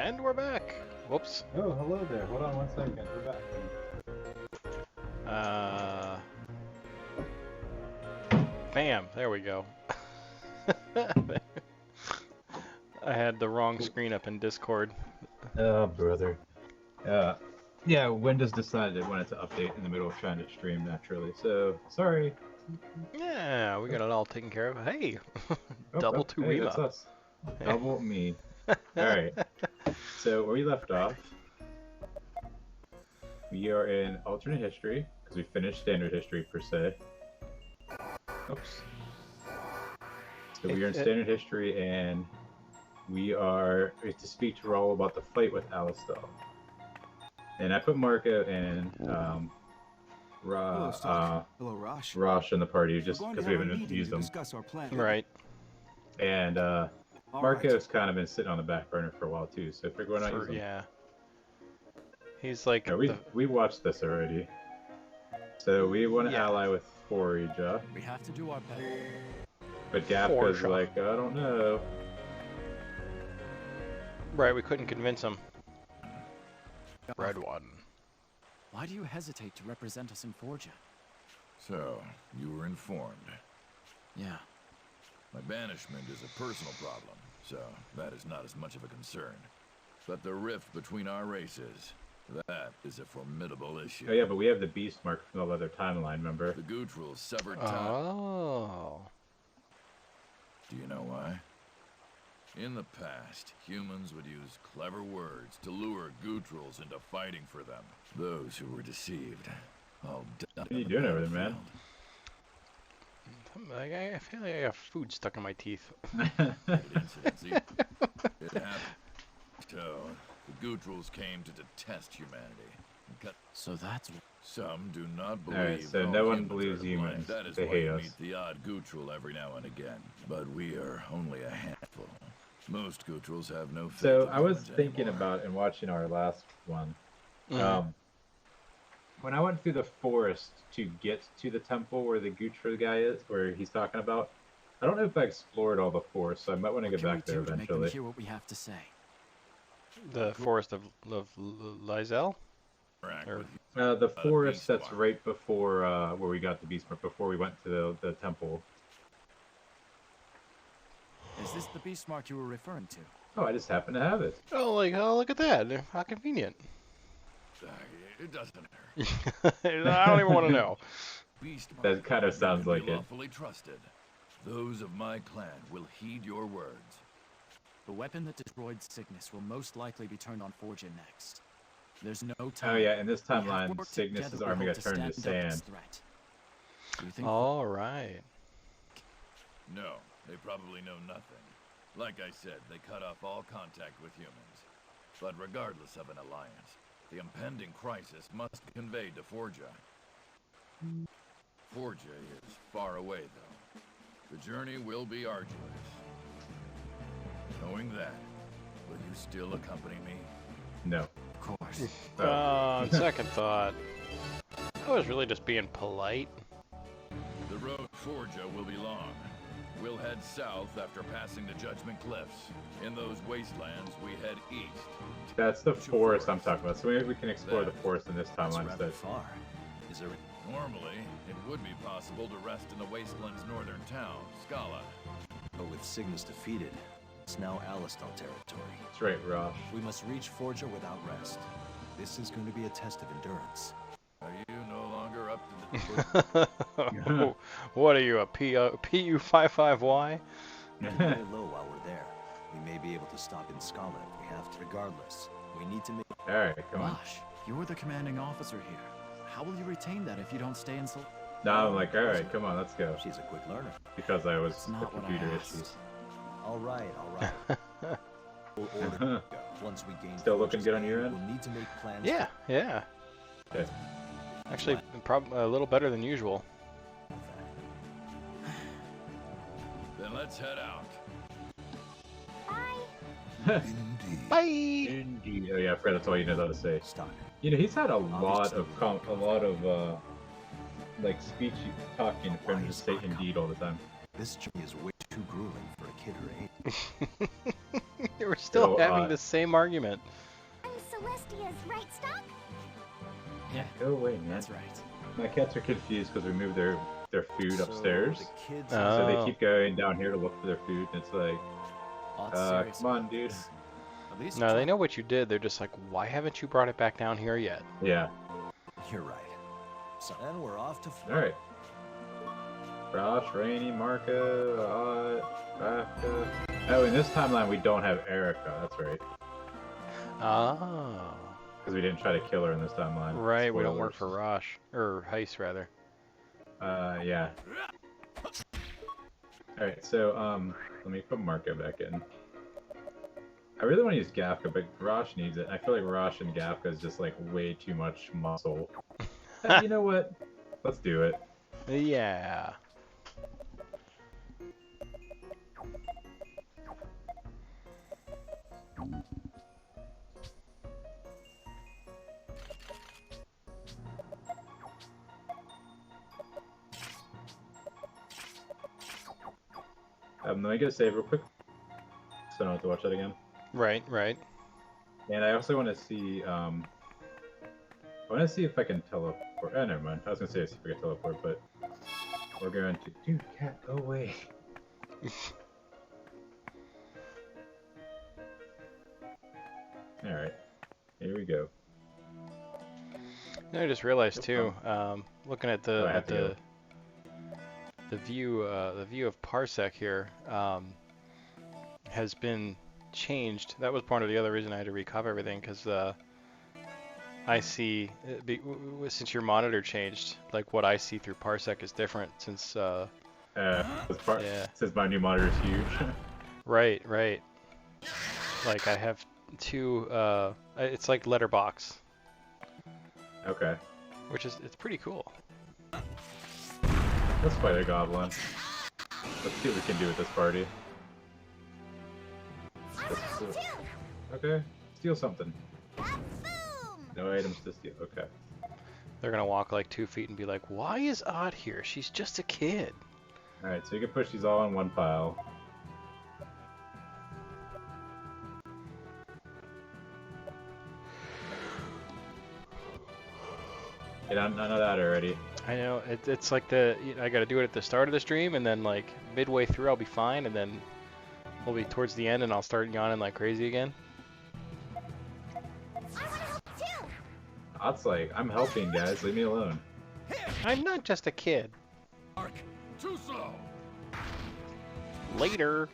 And we're back. Whoops. Oh, hello there. Hold on 1 second. We're back. Bam. There we go. I had the wrong screen up in Discord. Oh, brother. Yeah, Windows decided it wanted to update in the middle of trying to stream naturally, so sorry. Yeah, we got it all taken care of. Hey, Oh, double oh, hey, that's Toorima. us. Double me. Alright, so where we left off, we are in alternate history, because we finished standard history per se. Oops. So we are in standard history, and we have to speak to Raul about the fight with Alistar. And I put Marco and Rosh in the party just because we haven't used them. Right. And Marco's kind of been sitting on the back burner for a while too, so I figured why not use him. Yeah. He's like. No, we watched this already. So we want to ally with Forja. We have to do our best. But Gafka's like, I don't know. Right, we couldn't convince him. Red one. Why do you hesitate to represent us in Forja? So, you were informed. Yeah. My banishment is a personal problem, so that is not as much of a concern. But the rift between our races, that is a formidable issue. Oh yeah, but we have the beast mark from the other timeline, remember? The Gootrul's severed ties. Oh. Do you know why? In the past, humans would use clever words to lure Gootruls into fighting for them. Those who were deceived, all died. What are you doing over there, man? I feel like I got food stuck in my teeth. It happened. So, the Gootruls came to detest humanity. So that's... Some do not believe. Alright, so no one believes humans. That is they why hate you us. meet the odd Gootrul every now and again, but we are only a handful. Most Gootruls have no faith. So in I was humans thinking anymore. about and watching our last one. Mm. When I went through the forest to get to the temple where the Gutra guy is, where he's talking about, I don't know if I explored all the forest, so I might want to get back there To make them eventually. hear what we have to say. The forest of Lizel? Or, The forest that's Beastmark. right before where we got the Beastmark, before we went to the temple. Is this the beast mark you were referring to? Oh, I just happen to have it. oh, look at that. How convenient. It doesn't hurt. I don't even want to know. Beastmark That kind of sounds can like be it. lawfully trusted. Those of my clan will heed your words. The weapon that destroyed Cygnus will most likely be turned on Forja next. There's no time. Oh yeah, in this We have timeline, worked Cygnus's together, we army hope got to turned to stand up this sand. threat. Do you think All right. No, they probably know nothing. Like I said, they cut off all contact with humans. But regardless of an alliance, the impending crisis must be conveyed to Forja. Forja is far away, though. The journey will be arduous. Knowing that, will you still accompany me? No. Of course. On second thought, I was really just being polite. The road to Forja will be long. We'll head south after passing the Judgment Cliffs. In those wastelands, we head east. That's the forest I'm talking about. So maybe we can explore the forest in this That's timeline rather instead. far. Is there... Normally, it would be possible to rest in the wasteland's northern town, Scala. But with Cygnus defeated, it's now Alistar territory. That's right, Rosh. We must reach Forja without rest. This is going to be a test of endurance. Are you no longer up to the... What are you, a PU55Y? Lay low while we're there. We may be able to stop in Scala if we have to. Regardless, we need to make... Alright, come on. Gosh, you're the commanding officer here. How will you retain that if you don't stay in Sol... Now I'm like, alright, come on, let's go. She's a quick learner. Because I was That's the not what I computer asked. issues. All right, all right. We'll order. Once we gain Still looking Forja's good on aid, your end? We'll need to make plans. Yeah, yeah. Okay. Actually, a little better than usual. Then let's head out. Bye! Indeed. Oh yeah, Fred, that's all you know how to say. Stock. You know, he's had a lot of like speech talking for him to say indeed all the time. This journey is way too grueling for a kid her age. We're still So, having the same argument. I'm Celestia's right stock? Yeah, Go away, man. that's right. My cats are confused because we moved their food So, upstairs. the kids So they Oh. keep going down here to look for their food, and it's like, Serious come on, about dude. this. At least No, they try- know what you did. They're just like, why haven't you brought it back down here yet? Yeah. You're right. So then we're off to All right. Rosh, Rainy, Marco, Rafka. Oh, in this timeline we don't have Erica. That's right, Oh. because we didn't try to kill her in this timeline. Right, we don't work for Spoilers. Rosh. Or Heist, rather. Yeah. All right, so let me put Marco back in. I really want to use Gafka, but Rosh needs it. I feel like Rosh and Gafka is just like way too much muscle. You know what? Let's do it. Yeah. Let me get a save real quick, so I don't have to watch that again. Right, right. And I also want to see, I want to see if I can teleport. Oh, never mind. I was gonna say see if I can teleport, but we're going to. Dude, cat, go away. All right, here we go. No, I just realized too, looking at Oh, I the have to go. the view of Parsec here, has been changed. That was part of the other reason I had to recop everything, because I see, since your monitor changed, like what I see through Parsec is different since. Yeah. Since my new monitor is huge. Right, right. Like I have two. It's like letterbox, Okay, which is it's pretty cool. let's fight a goblin. Let's see what we can do with this party. Okay, steal something. No items to steal. Okay. They're gonna walk like 2 feet and be like, "Why is Odd here? She's just a kid." All right, so you can push these all in one pile. Yeah, I know that already. I know it's like I gotta do it at the start of the stream, and then like midway through I'll be fine, and then we'll be towards the end and I'll start yawning like crazy again. That's like, I'm helping, guys. Leave me alone. I'm not just a kid. Mark, too slow. Later.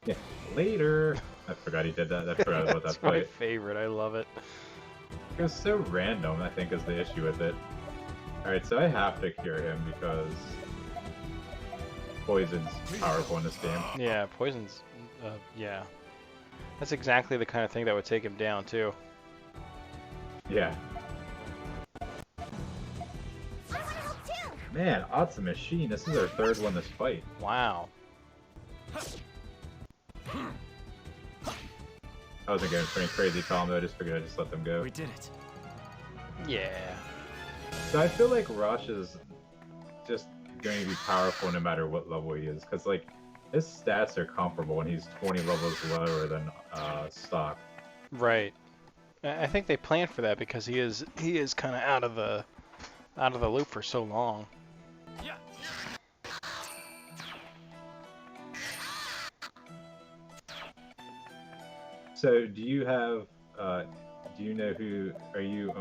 Yeah. Later. I forgot he did that. I forgot about that That's my fight. favorite. I love it. It was so random, I think, is the issue with it. Alright, so I have to cure him because poison's powerful in this game. Yeah, poison's. Yeah. That's exactly the kind of thing that would take him down too. Yeah. Man, Ott's a machine. This is our third one this fight. Wow. I wasn't going for any crazy combo, I just figured I'd just let them go. We did it. Yeah. So I feel like Rosh is just going to be powerful no matter what level he is, because like his stats are comparable and he's 20 levels lower than stock. Right. I think they planned for that because he is kind of out of the loop for so long. Yeah. So do you have do you know who are you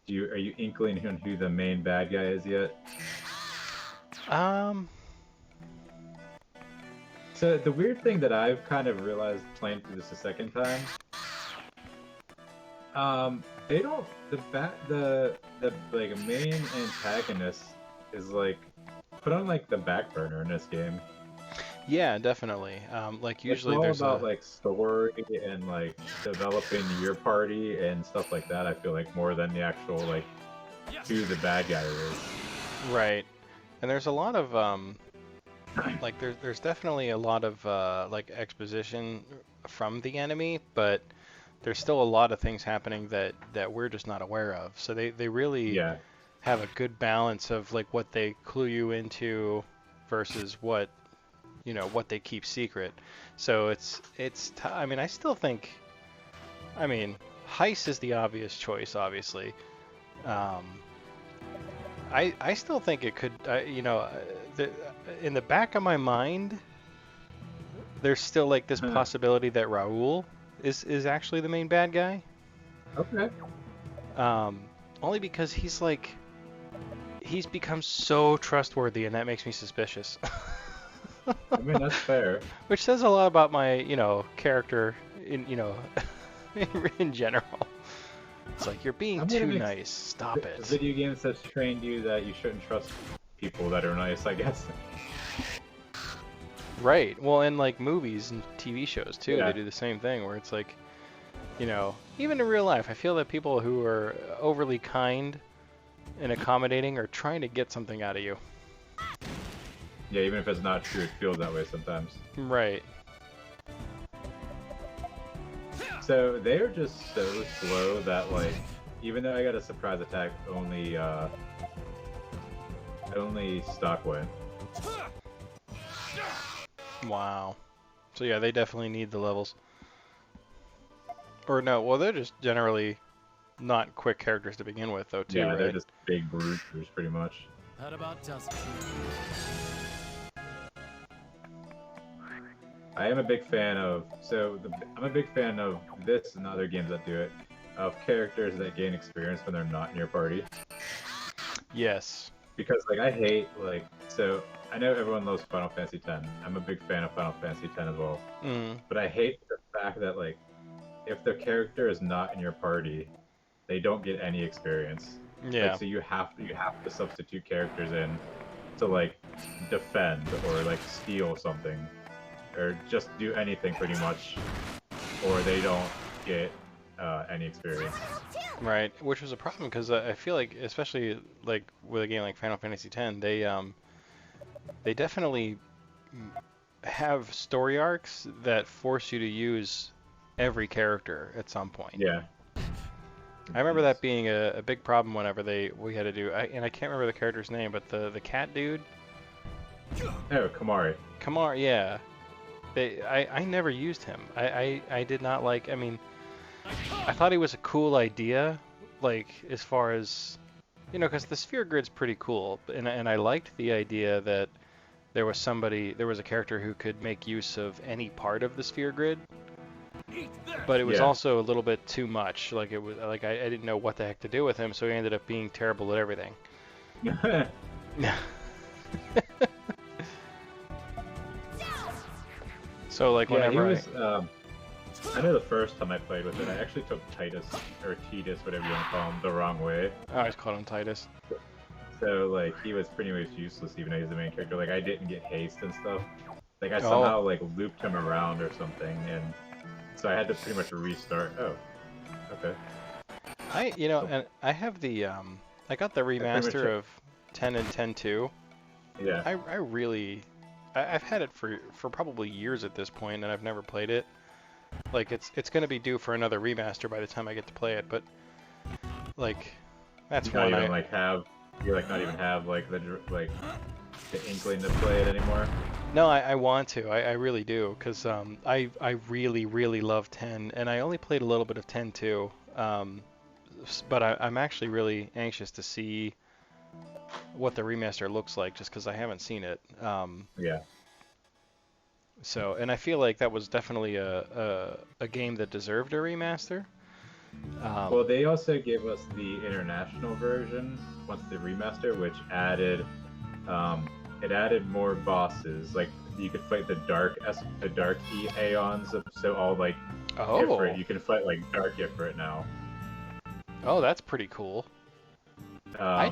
are you inkling on who the main bad guy is yet? So the weird thing that I've kind of realized playing through this a second time, they don't the like main antagonist is like put on like the back burner in this game. Yeah, definitely. Like usually it's all there's about a like story and like developing your party and stuff like that. I feel like more than the actual like who the bad guy is. right, and there's a lot of like there's definitely a lot of like exposition from the enemy, but there's still a lot of things happening that we're just not aware of. So they really Yeah. have a good balance of like what they clue you into versus what you know, what they keep secret. So I mean, I still think, I mean, heist is the obvious choice, obviously. I still think it could, you know, in the back of my mind, there's still like this possibility that Raoul is actually the main bad guy. Okay. Only because he's become so trustworthy, and that makes me suspicious. I mean, that's fair. Which says a lot about my, you know, character in, you know, in general. It's like, you're being too nice. Stop it. Video games have trained you that you shouldn't trust people that are nice, I guess. Right. Well, in like movies and TV shows too, Yeah. they do the same thing where it's like, you know, even in real life, I feel that people who are overly kind and accommodating are trying to get something out of you. Yeah, even if it's not true, it feels that way sometimes. Right. So they are just so slow that, like, even though I got a surprise attack, only stock win. Wow. So yeah, they definitely need the levels. Or no, well, they're just generally not quick characters to begin with, though, too, Yeah, right? they're just big brutes, pretty much. That about does it. I am a big fan of, I'm a big fan of this and other games that do it, of characters that gain experience when they're not in your party. Yes. Because, like, I hate, like, so, I know everyone loves Final Fantasy X. I'm a big fan of Final Fantasy X as well. Mm. But I hate the fact that, like, if the character is not in your party, they don't get any experience. Yeah. Like, so you have to substitute characters in to, like, defend or, like, steal something. Or just do anything pretty much, or they don't get any experience. Right, which was a problem because I feel like, especially like with a game like Final Fantasy X, they definitely have story arcs that force you to use every character at some point. Yeah. I remember that being a big problem whenever we had to do, and I can't remember the character's name, but the cat dude. Oh, Kamari. Kamar, yeah. I never used him. I did not like, I mean, I thought he was a cool idea, like, as far as, you know, because the sphere grid's pretty cool, and I liked the idea that there was a character who could make use of any part of the sphere grid, but it was also a little bit too much. Like, it was, like, I didn't know what the heck to do with him, so he ended up being terrible at everything. So, like, whenever I know the first time I played with it, I actually took Titus, or Titus, whatever you want to call him, the wrong way. I always called him Titus. So, like, he was pretty much useless even though he's the main character. Like, I didn't get haste and stuff. Like, I somehow, like, looped him around or something, and so I had to pretty much restart. Oh, okay. And I have the, I got the remaster of 10 and 10-2. Yeah. I've had it for probably years at this point, and I've never played it. Like, it's going to be due for another remaster by the time I get to play it, but, like, that's not one even, like, not even have, like, the inkling to play it anymore? No, I want to. I really do, because I really, really love 10, and I only played a little bit of 10 too. But I'm actually really anxious to see what the remaster looks like, just because I haven't seen it. Yeah. So, and I feel like that was definitely a game that deserved a remaster. Well, they also gave us the international version once the remaster, which added it added more bosses. Like, you could fight the dark Aeons, so all, like, Ifrit. You can fight, like, dark Ifrit now. Oh, that's pretty cool. I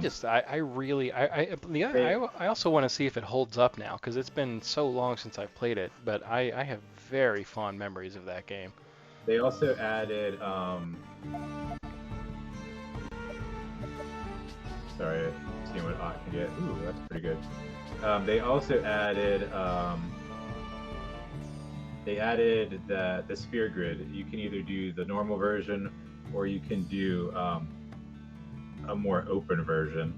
also want to see if it holds up now, because it's been so long since I've played it, but I have very fond memories of that game. They also added, sorry, seeing what Ott can get. Ooh, that's pretty good. They also added, the sphere grid. You can either do the normal version, or you can do, a more open version.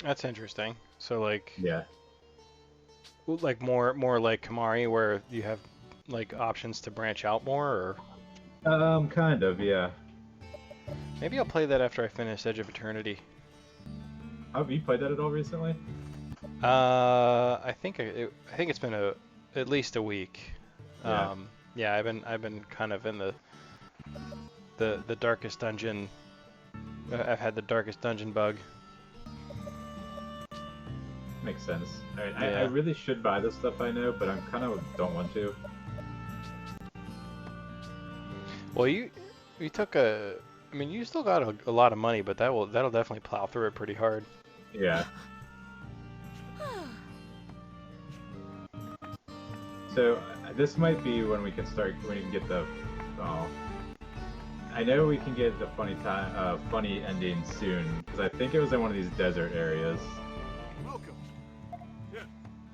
That's interesting. So, like... Yeah. Like more like Kamari, where you have like options to branch out more, or Kind of, yeah. maybe I'll play that after I finish Edge of Eternity. Have you played that at all recently? I think I think it's been at least a week. Yeah. Yeah, I've been kind of in the darkest dungeon. I've had the darkest dungeon bug. Makes sense. Alright, I Yeah. really should buy this stuff, I know, but I'm kind of don't want to. Well, you took a. I mean, you still got a lot of money, but that'll definitely plow through it pretty hard. Yeah. So this might be when we can get the. Oh, I know we can get the funny ending soon because I think it was in one of these desert areas. Welcome.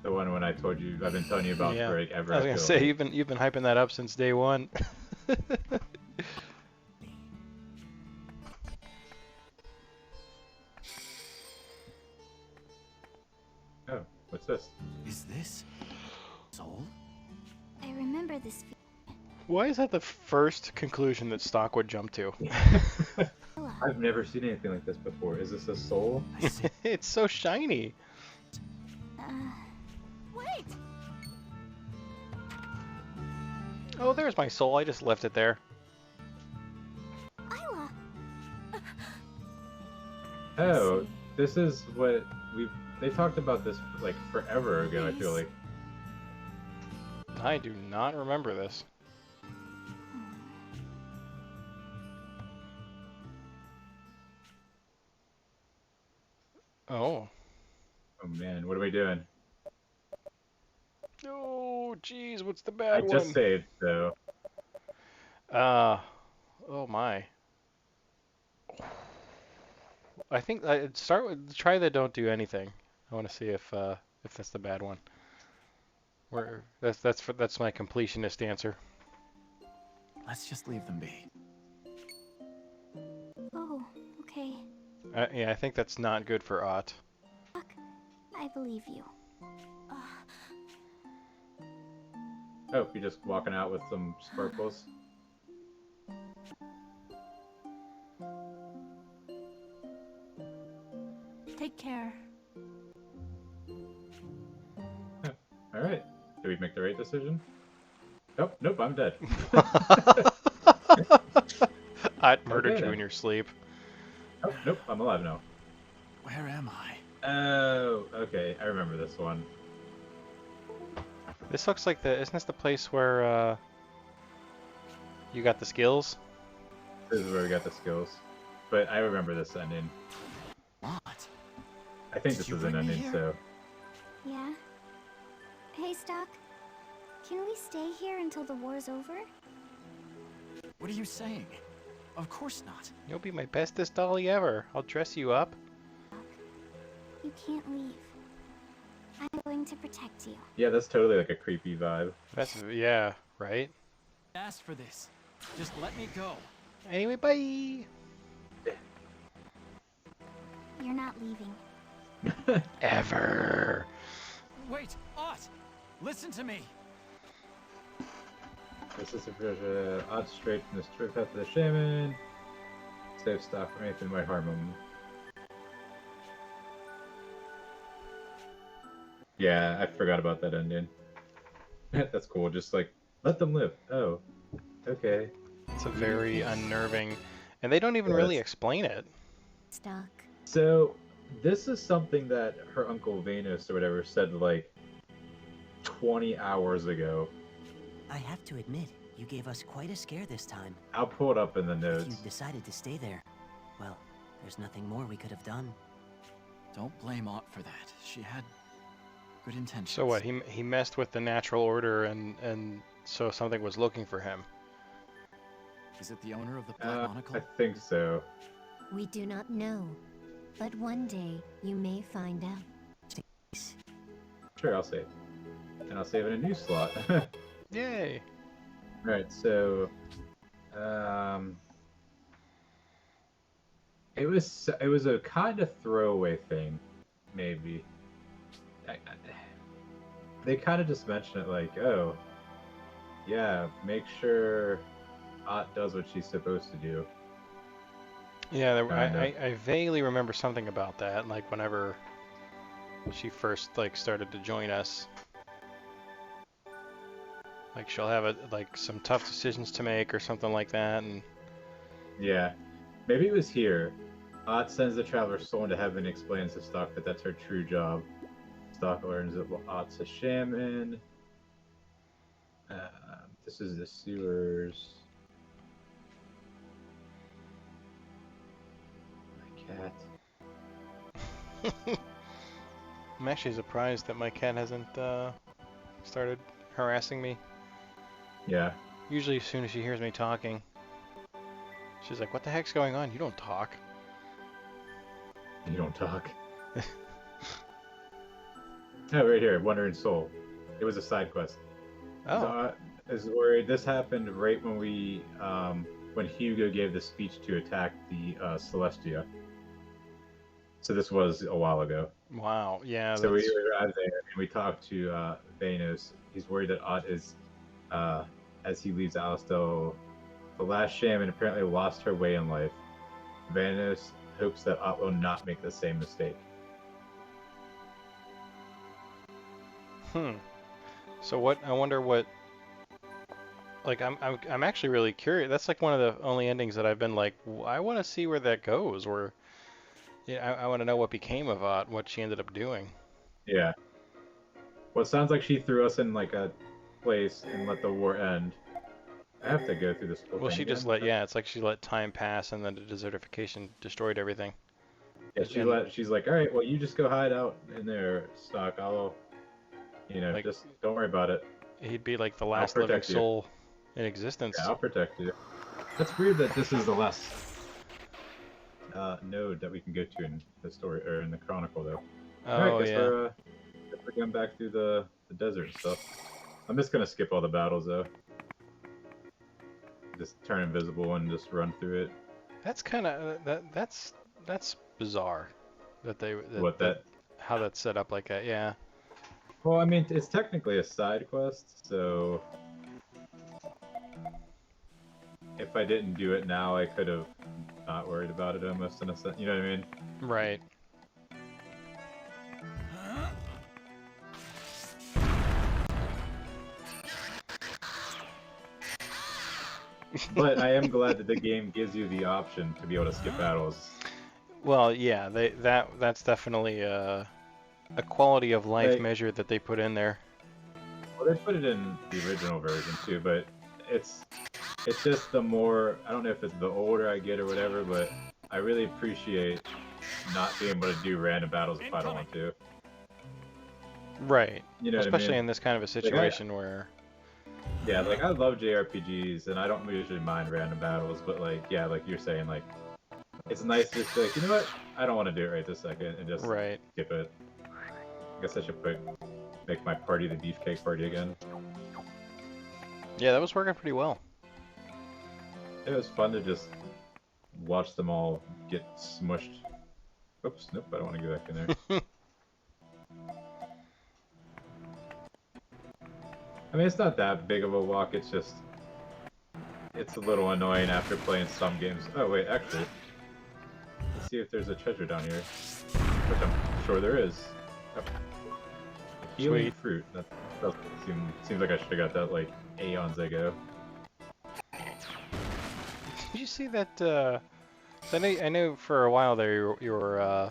The one when I told you I've been telling you about Yeah. for like ever. I was I gonna feel say like. you've been hyping that up since day one. Oh, what's this? Is this soul? I remember this Why is that the first conclusion that stock would jump to? I've never seen anything like this before. Is this a soul? I see. It's so shiny. Wait! Oh, there's my soul. I just left it there. Isla! Oh, this is what they talked about this like forever ago, I feel like. I do not remember this. Oh. Oh man, what are we doing? Oh, jeez, what's the I bad one? just saved, so Oh my. I think I'd start with try the don't do anything. I want to see if that's the bad one. Where that's my completionist answer. Let's just leave them be. Oh, okay. Yeah, I think that's not good for Ott. I believe you. oh, you're just walking out with some sparkles. Take care. All right, did we make the right decision? Oh, nope, I'm dead. Ott murdered Okay, you then. in your sleep. Oh, nope, I'm alive now. Where am I? Oh, okay, I remember this one. This looks like isn't this the place where you got the skills? This is where we got the skills. But I remember this ending. What? I think Did this you is an bring me ending, here? so. Yeah? Hey, Stock. Can we stay here until the war's over? What are you saying? Of course not. You'll be my bestest dolly ever. I'll dress you up. You can't leave. I'm going to protect you. Yeah, that's totally like a creepy vibe. That's yeah, right? Asked for this. Just let me go. Anyway, bye. You're not leaving. Ever. Wait, Ott! Listen to me. This is a odd straight from the straight path of the shaman. Save stock from anything might harm him. Yeah, I forgot about that ending. That's cool. Just like let them live. Oh, okay. It's a very unnerving, and they don't even Yeah, really that's- explain it. Stock. So this is something that her uncle Venus or whatever said like 20 hours ago. I have to admit, you gave us quite a scare this time. I'll pull it up in the If notes. you decided to stay there, well, there's nothing more we could have done. Don't blame Ott for that. She had good intentions. So what? He messed with the natural order, and so something was looking for him. Is it the owner of the Black Monocle? I think so. We do not know, but one day you may find out. Sure, I'll save. And I'll save in a new slot. Yay! Alright, so it was a kind of throwaway thing, maybe. they kind of just mention it like, oh, yeah, make sure Ott does what she's supposed to do. Yeah, Kinda. I vaguely remember something about that, like whenever she first like started to join us. Like she'll have like some tough decisions to make or something like that, and Yeah. Maybe it was here. Ott sends the traveler's soul into heaven and explains to Stock that that's her true job. Stock learns that Ott's a shaman. This is the sewers. My cat. I'm actually surprised that my cat hasn't started harassing me. Yeah, Usually, as soon as she hears me talking, she's like, "What the heck's going on? You don't talk." you don't talk. Oh, right here, Wandering Soul. It was a side quest. Oh, Is worried. This happened right when when Hugo gave the speech to attack the Celestia. So this was a while ago. wow. Yeah, So we that's arrived there and we talked to Vanos. He's worried that Ott is, as he leaves Alistel, the last shaman apparently lost her way in life. Vanos hopes that Ott will not make the same mistake. So what? I wonder what. Like, I'm actually really curious. That's like one of the only endings that I've been like, I want to see where that goes. Where, yeah, I want to know what became of Ott, what she ended up doing. Yeah. Well, it sounds like she threw us in like a place and let the war end. I have to go through this whole Well, thing she just again. let, yeah, it's like she let time pass, and then the desertification destroyed everything. Yeah, And she's like, all right, well, you just go hide out in there, Stock. I'll, like, just don't worry about it. he'd be like the I'll last living protect you. soul in Yeah, existence. I'll protect you. That's weird that this is the last node that we can go to in the story or in the chronicle, though. All right, Oh guess yeah. we're going back through the desert and stuff. I'm just gonna skip all the battles though. Just turn invisible and just run through it. That's kind of that's bizarre that What that that? how that's set up like that. Yeah. Well, I mean, it's technically a side quest, so if I didn't do it now, I could have not worried about it almost in a sense. You know what I mean? Right. But I am glad that the game gives you the option to be able to skip battles. Well, yeah, that's definitely a quality of life Like, measure that they put in there. well, they put it in the original version too, but it's just the more, I don't know if it's the older I get or whatever, but I really appreciate not being able to do random battles if I don't want to. Right. You know what I Especially mean? in this kind of a situation where Yeah, like I love JRPGs and I don't usually mind random battles, but like, yeah, like you're saying, like it's nice to just be like, you know what? I don't want to do it right this second and just right. skip it. I guess I should make my party the beefcake party again. Yeah, that was working pretty well. It was fun to just watch them all get smushed. Oops, nope, I don't want to go back in there. I mean, it's not that big of a walk, it's just... It's a little annoying after playing some games. Oh, wait, actually... Let's see if there's a treasure down here. Which I'm sure there is. Oh. A healing Sweet. fruit. That doesn't seems like I should have got that, like, aeons ago. Did you see that? So I know for a while there you were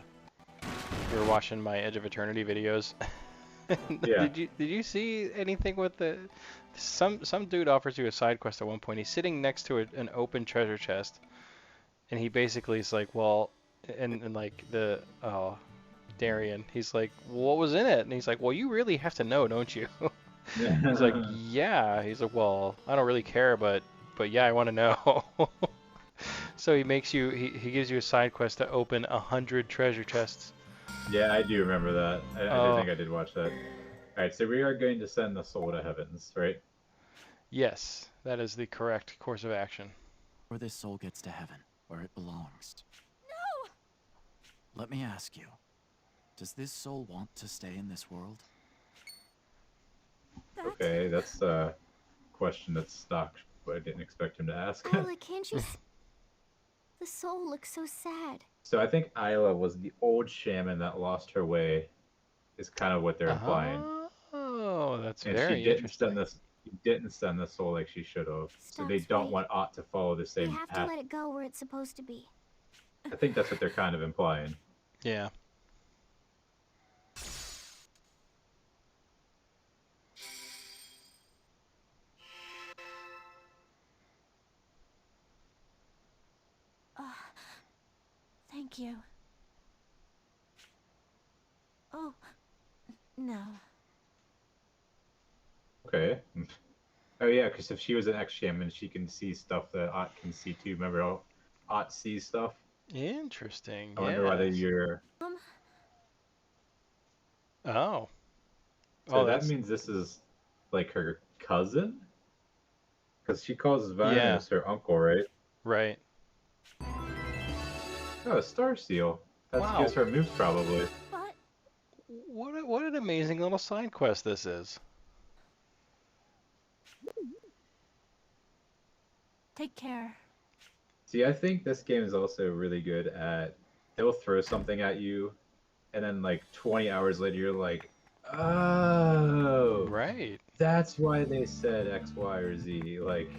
watching my Edge of Eternity videos. Yeah. Did you see anything with the some dude offers you a side quest at one point. He's sitting next to an open treasure chest, and he basically is like, well, and like the Darian, he's like, what was in it? And he's like, well, you really have to know, don't you? He's like, yeah. He's like, well, I don't really care, but yeah, I want to know. So he makes you, he gives you a side quest to open 100 treasure chests. Yeah, I do remember that. I Oh. think I did watch that. Alright, so we are going to send the soul to heavens, right? Yes, that is the correct course of action. Where this soul gets to heaven, where it belongs. No! Let me ask you, does this soul want to stay in this world? Okay, that's a question that's stock, but I didn't expect him to ask. Isla, can't you see? The soul looks so sad. So I think Isla was the old shaman that lost her way, is kind of what they're implying. Oh, that's And she very didn't send interesting. this. She didn't send the soul like she should have. So they Stock's don't right. want Ott to follow the We same have to path. let it go where it's supposed to be. I think that's what they're kind of implying. Yeah. Thank you. Oh, no. Okay. Oh yeah, because if she was an ex-shaman, she can see stuff that Ott can see too. Remember how Ott sees stuff? Interesting. I wonder whether Yes. you're. Oh. So Oh, that that's means this is like her cousin? Because she calls yeah. Vanus her uncle, right? Right. Oh, a star seal. That Wow. gives her moves probably. But What an amazing little side quest this is. take care. See, I think this game is also really good at. They'll throw something at you, and then like 20 hours later, you're like, oh, Right. that's why they said X, Y, or Z. Like,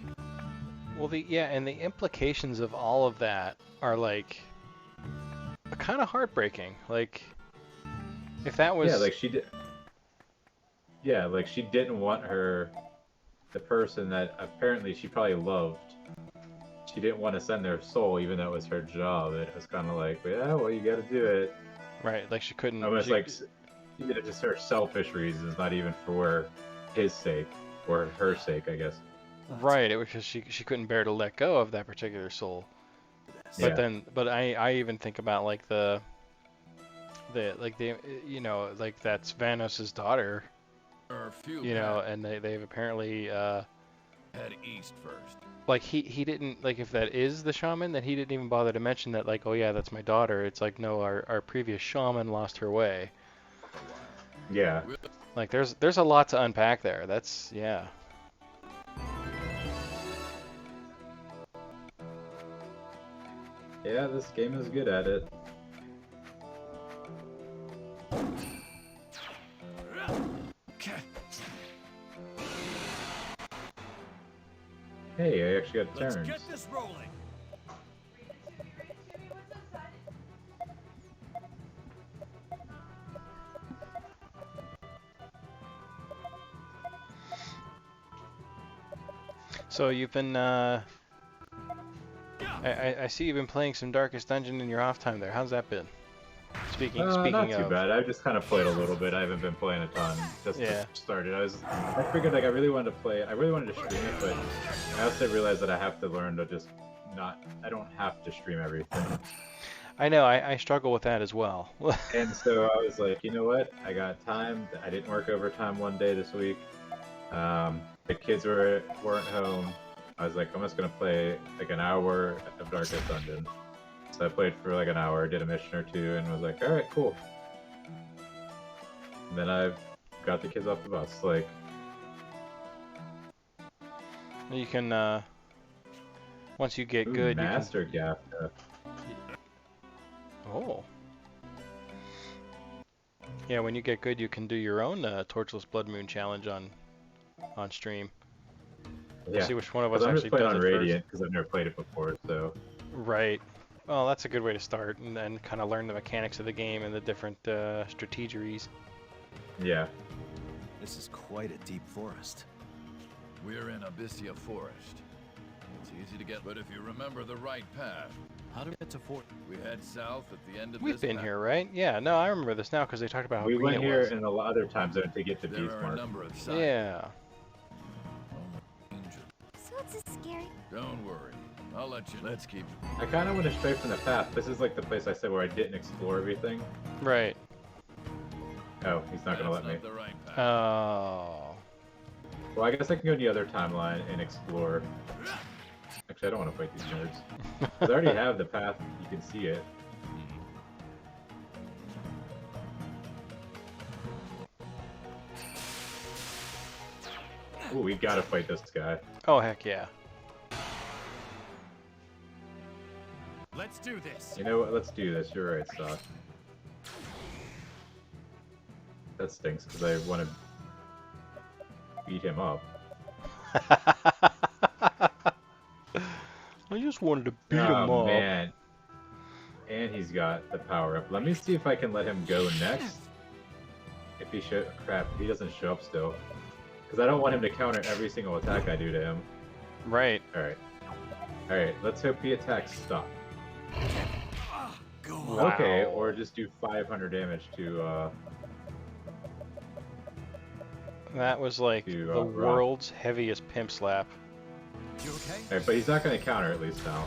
Well, and the implications of all of that are like kind of heartbreaking. Like, if that was yeah, like she did. Yeah, like she didn't want the person that apparently she probably loved. She didn't want to send their soul, even though it was her job. It was kind of like, yeah, well, you got to do it. right, like she couldn't. Almost like she did it just for selfish reasons, not even for his sake or her sake, I guess. Right, it was just she couldn't bear to let go of that particular soul. Yeah. But I even think about like the you know, like that's Vanos's daughter, There are a few you know, paths. and they've apparently Head east first. like he didn't, like, if that is the shaman, then he didn't even bother to mention that, like, oh yeah, that's my daughter. It's like, no, our previous shaman lost her way. Yeah. Like there's a lot to unpack there. That's yeah. Yeah, this game is good at it. Hey, I actually got turns. Let's get this rolling. So you've been I see you've been playing some Darkest Dungeon in your off time there. How's that been? Speaking Not too of. bad. I've just kind of played a little bit. I haven't been playing a ton. Just Yeah. started. I figured like I really wanted to play. I really wanted to stream it, but I also realized that I have to learn to just not. I don't have to stream everything. I know, I struggle with that as well. And so I was like, you know what? I got time. I didn't work overtime one day this week. The kids weren't home. I was like, I'm just gonna play like an hour of Darkest Dungeon. So I played for like an hour, did a mission or two, and was like, all right, cool. And then I got the kids off the bus. Like, You can once you get good, Master Gaff. Oh. Yeah, when you get good, you can do your own Torchless Blood Moon challenge on stream. Yeah. See which one of us I'm actually just playing does on it Radiant because I've never played it before. So. first. Right. Well, that's a good way to start, and then kind of learn the mechanics of the game and the different strategeries. Yeah. This is quite a deep forest. We're in Abyssia Forest. It's easy to get, but if you remember the right path, How do we get to Fort? we head south at the end of We've this been path. here, right? Yeah. No, I remember this now because they talked about how We green went it here was. in a lot other time zone to get to There are a Beastmark. number of signs. Yeah. So it's a scary. Don't worry. I'll let you. Let's keep. I kind of went astray from the path. This is like the place I said where I didn't explore everything. Right. Oh, he's not gonna let That's me. not the right path. Oh. Well, I guess I can go to the other timeline and explore. Actually, I don't want to fight these nerds. 'Cause I already have the path. You can see it. Ooh, we gotta fight this guy. Oh, heck yeah. Let's do this. You know what? Let's do this. You're right, Stock. That stinks because I want to beat him up. I just wanted to beat him up. Oh man. And he's got the power up. Let me see if I can let him go next. If he crap, if he doesn't show up still. Because I don't want him to counter every single attack I do to him. Right. Alright. Alright, let's hope he attacks Stop. Wow. Okay, or just do 500 damage to That was like To, the Rock. world's heaviest pimp slap. You okay? Alright, but he's not gonna counter at least now.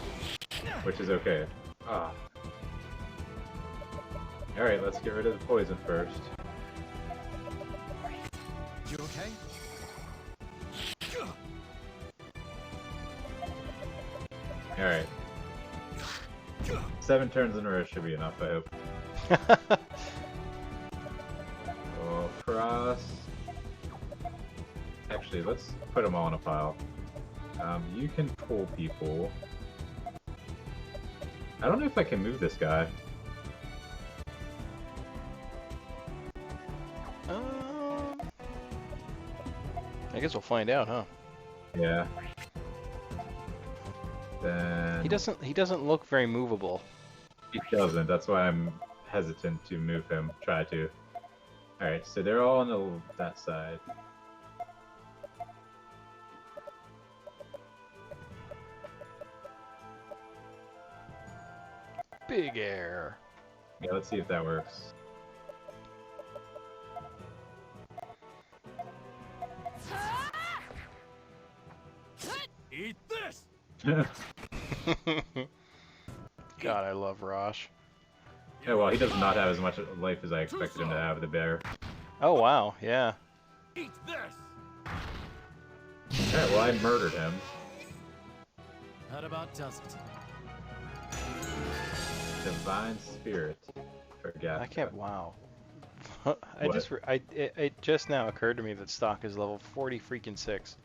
Which is okay. Ah. Alright, let's get rid of the poison first. You okay? Alright. 7 turns in a row should be enough, I hope. Oh, cross. Actually, let's put them all in a pile. You can pull people. I don't know if I can move this guy. I guess we'll find out, huh? Yeah. Then He doesn't look very movable. he doesn't. That's why I'm hesitant to move him. Try to. All right, so they're all on that side. Big air. Yeah, let's see if that works. Eat this! God, I love Rosh. Yeah, well, he does not have as much life as I expected him to have, the bear. Oh wow, yeah. Eat this! Alright, well, I murdered him. That about does it. Divine Spirit. Forget. I can't. Wow. I What? just it just now occurred to me that stock is level 40 freaking 6.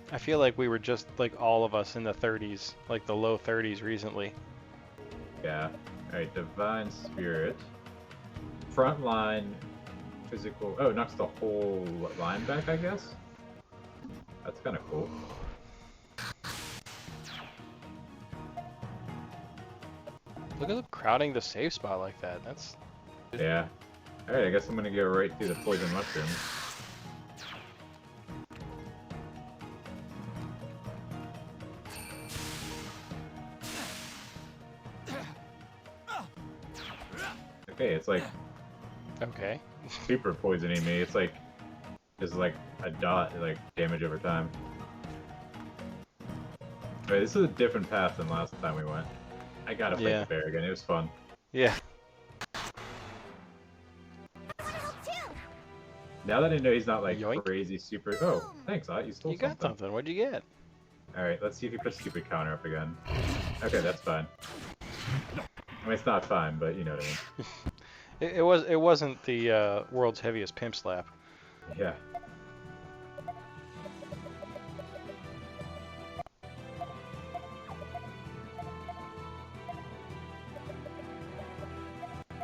I feel like we were just like all of us in the 30s, like the low 30s recently. Yeah. Alright, Divine Spirit. Front line, physical. Oh, knocks the whole line back, I guess? That's kind of cool. Look at them crowding the safe spot like that. That's Yeah. Alright, I guess I'm gonna go right through the poison mushroom. Okay, it's like okay. super poisoning me. It's like a dot, like damage over time. Alright, this is a different path than last time we went. I gotta fight Yeah. the bear again. It was fun. Yeah. Now that I know he's not like Yoink. crazy super. Oh, thanks, you stole You got something. What'd you get? Alright, let's see if he puts stupid counter up again. Okay, that's fine. I mean, it's not fine, but you know what I mean. It wasn't the world's heaviest pimp slap. Yeah.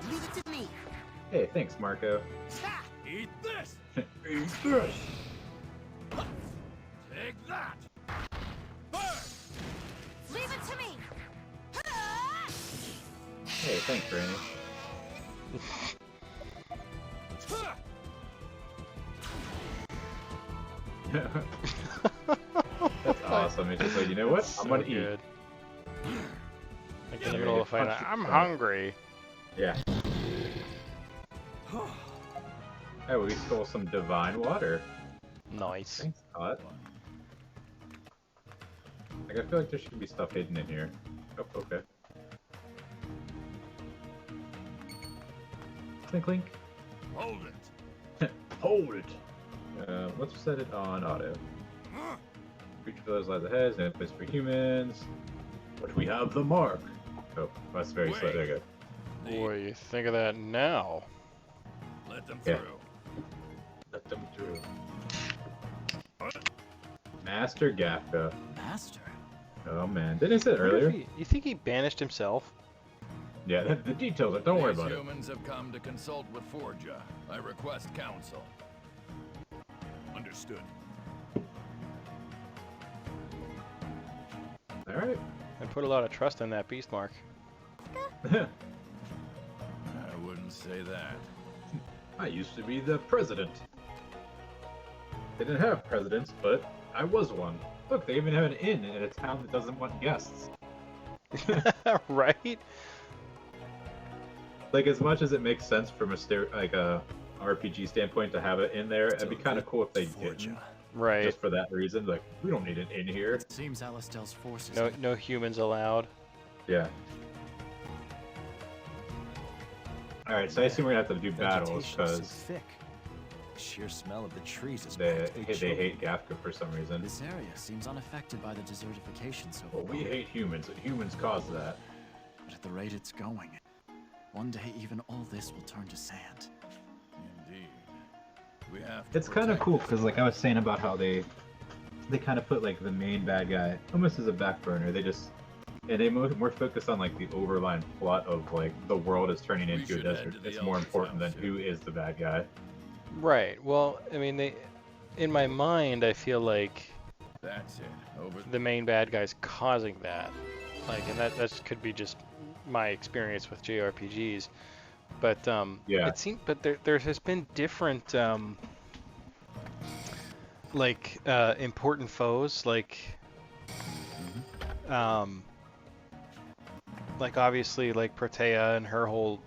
Leave it to me. Hey, thanks, Marco. Eat this! Eat this! Take that! Burn! Leave it to me. Hey, thanks, Rainy. That's awesome. It's just like, you know what? I'm gonna eat. Good. Like in the Yeah, middle of the fight, punch it I'm down. hungry. Yeah. Oh, we stole some divine water. Nice. Thanks, Todd. Like, I feel like there should be stuff hidden in here. Oh, okay. Clink, clink. Hold it! Hold it! Let's set it on auto. Creature for those lies ahead, no place for humans. But we have the mark. Oh, that's very slow. There you go. What do you think of that now? Let them Yeah. through. Let them through. Master Gafka. Master? Oh man, didn't I say it I wonder if earlier? you think he banished himself? Yeah, the details. Don't worry These about it. humans have come to consult with Forja. I request counsel. Understood. All right. I put a lot of trust in that beast mark. I wouldn't say that. I used to be the president. They didn't have presidents, but I was one. Look, they even have an inn in a town that doesn't want guests. Right? Like, as much as it makes sense from a RPG standpoint to have it in there, it'd be kind of cool if they didn't. Right. Just for that reason, like, we don't need an inn here. It seems Alistel's forces. No humans allowed. Yeah. All right, so I assume we're gonna have to do battles Vegetation is so because thick. The sheer smell of the trees is they practically chilling. hate Gafka for some reason. This area seems unaffected by the desertification so far. Well, we hate humans. Humans cause that. But at the rate it's going, one day even all this will turn to sand. Indeed. We have to It's kind of protect cool this because, like I was saying about how they kind of put like the main bad guy almost as a back burner. They more focus on like the overlying plot of like the world is turning We into a should head desert. to the It's more Elder's important than house. who is the bad guy. Right. Well, I mean, in my mind, I feel like That's it. Over the main bad guy's causing that. Like, and that could be just my experience with JRPGs. But Yeah. it seems, but there has been different important foes, like obviously like Protea and her whole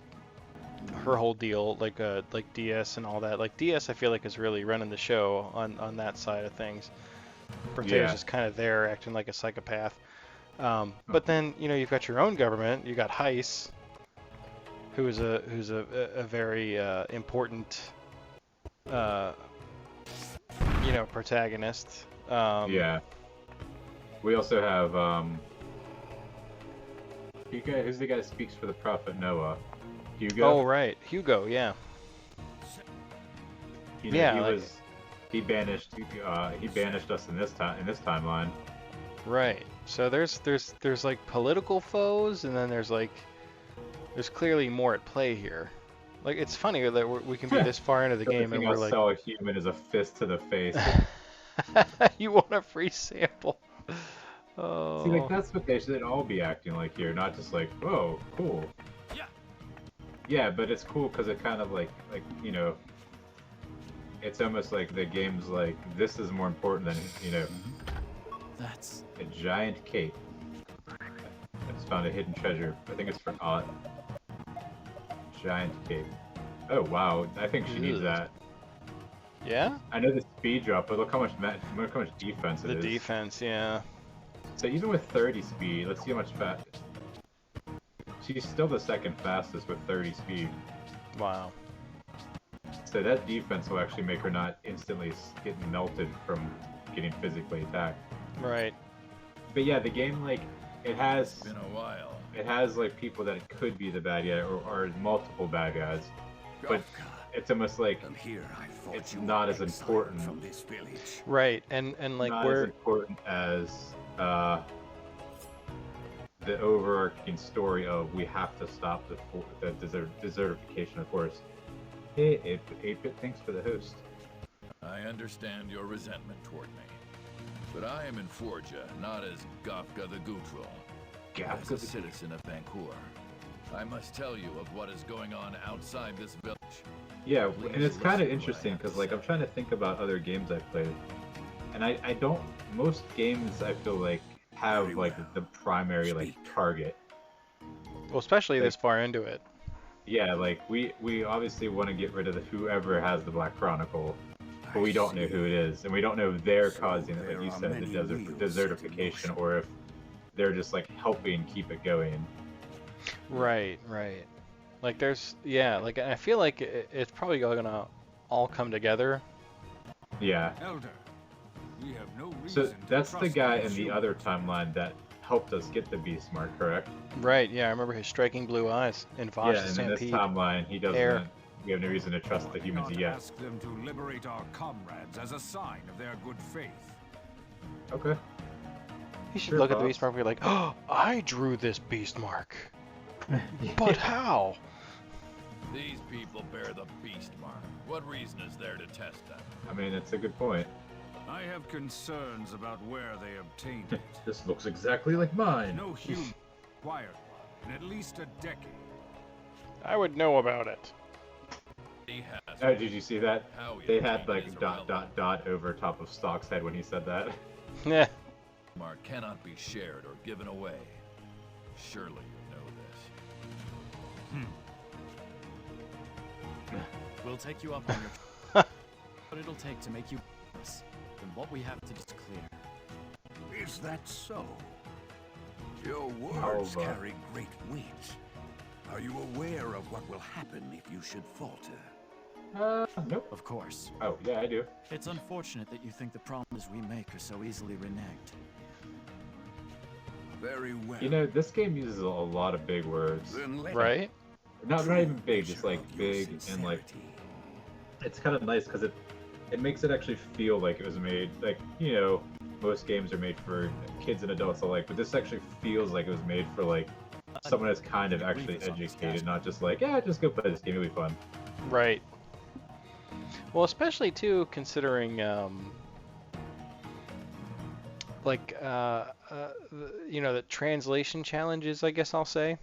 deal, like DS and all that. Like DS, I feel like is really running the show on that side of things. Protea's Yeah. just kind of there acting like a psychopath. But then you've got your own government. You got Heiss, who's a very important protagonist. Yeah. We also have who's the guy that speaks for the prophet Noah? Hugo. Oh right, Hugo. Yeah. Yeah, He banished us in this timeline. Right. So there's like political foes, and then there's clearly more at play here. Like it's funny that we can be this far into the game and we're like, sell a human is a fist to the face. you want a free sample? Oh. See, like that's what they should all be acting like here, not just like, oh, cool. Yeah. Yeah, but it's cool because it kind of like it's almost like the game's like this is more important than That's a giant cape. I just found a hidden treasure. I think it's for Ott. Giant cape. Oh wow, I think she needs Ugh. that. Yeah. I know the speed drop, but look how much defense it The is. defense, yeah. So even with 30 speed, let's see how much fast. She's still the second fastest with 30 speed. Wow. So that defense will actually make her not instantly get melted from getting physically attacked. Right. But yeah, the game it has It's been a while. like people that could be the bad guy or multiple bad guys, but it's almost like From here, I thought it's you not were as exiled important. from this village. Right. And like not as important as the overarching story of we have to stop the desertification of forest. Hey, 8-bit, thanks for the host. I understand your resentment toward me. But I am in Forja, not as Gafka the Gutral. As a citizen of Vancouver, I must tell you of what is going on outside this village. Yeah, Please and it's kind listen of to interesting what I have because to like I'm say. trying to think about other games I've played, and I don't. Most games I feel like have Very like well. the primary like Speak. target. well, especially this far into it. Yeah, like we obviously want to get rid of whoever has the Black Chronicle, but we don't know who it is, and we don't know if they're So causing it, there like you are said, the many desert wheels set in desertification, motion. or if they're just like helping keep it going. Right. Right. Like there's like I feel like it's probably gonna all come together. Yeah. Elder, we have no So reason to that's the trust guy these in the humans. other timeline that helped us get the Beast Mark, correct? Right. Yeah. I remember his striking blue eyes in Vosh Yeah, and in this Stampede. timeline, he doesn't. Air. We have no reason to trust the Why humans not yet. ask them to liberate our comrades as a sign of their good faith? Okay. You should Sure, look at the boss. beast mark and be like, oh, I drew this beast mark. But how? These people bear the beast mark. What reason is there to test them? I mean, it's a good point. I have concerns about where they obtained it. This looks exactly like mine. No human acquired one in at least a decade. I would know about it. He has Oh, did you see that? How he They had obtained it like is dot irrelevant. dot dot over top of Stock's head when he said that. Yeah. Mark cannot be shared or given away. Surely you know this. We'll take you up on your what it'll take to make you us. And what we have to do is clear. Is that so? Your words Alva. carry great weight. Are you aware of what will happen if you should falter? Nope. Of course. Oh, yeah, I do. It's unfortunate that you think the promises we make are so easily reneged. Very well. You know, this game uses a lot of big words. Then let Right? Not even big, just measure like of your big and like. sincerity. It's kind of nice because it makes it actually feel like it was made, like, you know, most games are made for kids and adults alike, but this actually feels like it was made for like someone that's kind of actually educated, not just like, yeah, just go play this game, it'll be fun. Right. Well, especially too, considering, you know, the translation challenges, I guess I'll say.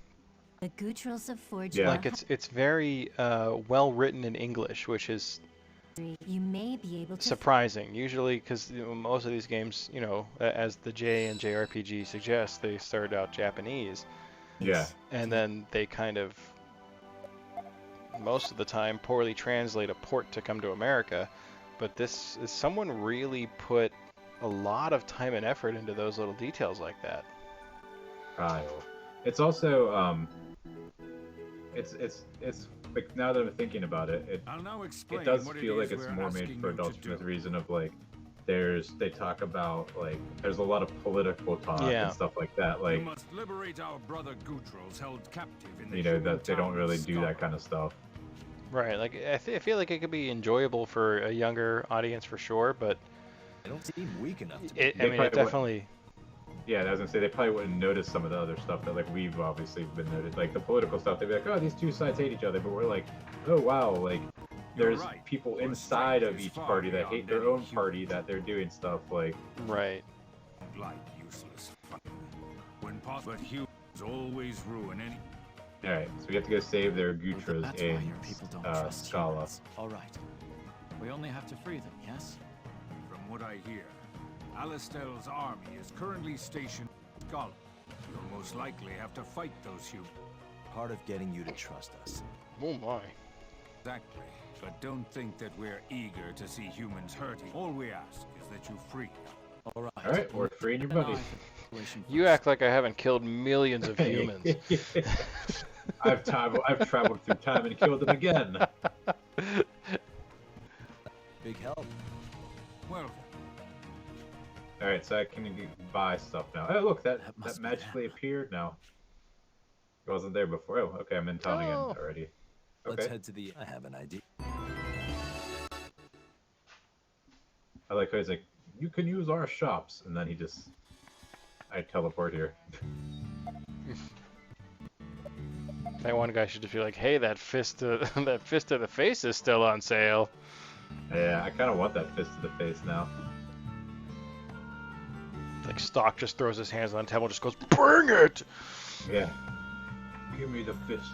The Gutrals of Forge. Yeah. Like it's very well written in English, which is You may be able to. surprising. Usually, because most of these games, you know, as the J and JRPG suggests, they started out Japanese, Yeah. and then they kind of, most of the time, poorly translate a port to come to America. But this is someone really put a lot of time and effort into those little details like that. Kyle. It's also it's like, now that I'm thinking about it, I'll now explain it does what feel it like is it's we're more made asking for you to adults for the do. reason of like they talk about like there's a lot of political talk Yeah. and stuff like that, You like, must liberate our brother Gutrals held captive in the you know, human that they don't town really of do that Scarlet. kind of stuff. Right. Like I feel like it could be enjoyable for a younger audience for sure, but They don't seem weak enough to it, They I mean, it probably wouldn't- definitely. Yeah, I was gonna say they probably wouldn't notice some of the other stuff that like we've obviously been noticed, like the political stuff. They'd be like, oh, these two sides hate each other, but we're like, oh wow, like You're there's right. people Your inside strength of is each far party that beyond hate their any own human. party that they're doing stuff like. Right. Like useless fun. When possible, but humans always ruin any. All right, so we have to go save their Well, Gutras that's why in your people don't trust Scala. humans. All right. We only have to free them, yes? From what I hear, Alistel's army is currently stationed in Scala. You'll most likely have to fight those humans. part of getting you to trust us. Oh my. Exactly. But don't think that we're eager to see humans hurting. All we ask is that you free them. All right. All right, we're freeing your buddy. You act like I haven't killed millions of humans. I've traveled through time and killed them again. Big help. Well, All right, so I can buy stuff now. Oh, look, that must be magically them. appeared now. It wasn't there before. Oh, okay, I'm in town again Oh. already. Let's Okay. head to the. I have an idea. I like how he's like, you can use our shops, and then I teleport here. That one guy should just be like, "Hey, that fist to that fist to the face is still on sale." Yeah, I kind of want that fist to the face now. Like Stock just throws his hands on the table, and just goes, "Bring it!" Yeah. Give me the fist.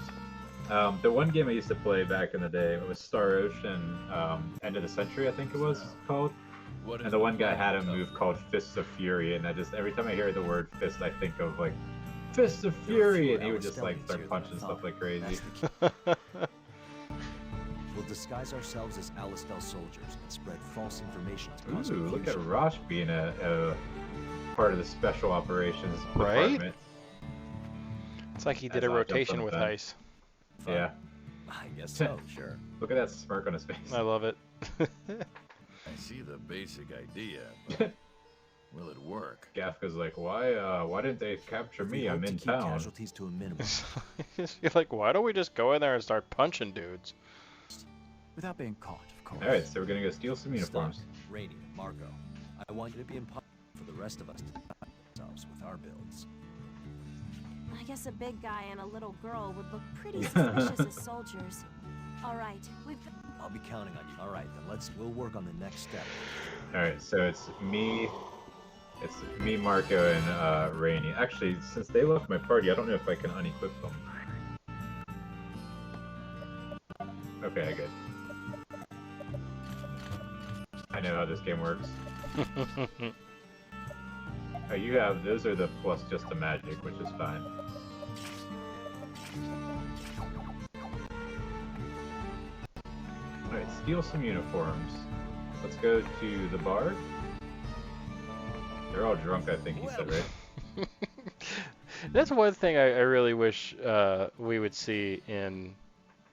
The one game I used to play back in the day, it was Star Ocean, End of the Century, I think it was called. What And is the one guy plan had a of- move called Fists of Fury, and every time I hear the word fist, I think of like, Fists of Fury, and he would just like start punching stuff like crazy. That's the key. We'll disguise ourselves as Alistel soldiers and spread false information to cause Ooh, look at confusion. Rosh being a part of the special operations Right? department. It's like he did As a I jump rotation on with that. Heist. Yeah. I guess so. Sure. Look at that smirk on his face. I love it. I see the basic idea, but will it work? Gafka's like, why didn't they capture We me? hope I'm to in keep town. casualties to a minimum. You're like, why don't we just go in there and start punching dudes? Without being caught, of course. Alright, so we're gonna go steal some uniforms. Stop. Rainy, Marco, I want you to be in for the rest of us to defend ourselves with our builds. I guess a big guy and a little girl would look pretty suspicious as soldiers. All right, I'll be counting on you. All right, then we'll work on the next step. All right, so it's me, Marco, and Rainy. Actually, since they left my party, I don't know if I can unequip them. Okay, good. I know how this game works. Oh, you have, those are the plus just the magic, which is fine. Alright, steal some uniforms. Let's go to the bar. They're all drunk, I think you said, right? That's one thing I really wish we would see in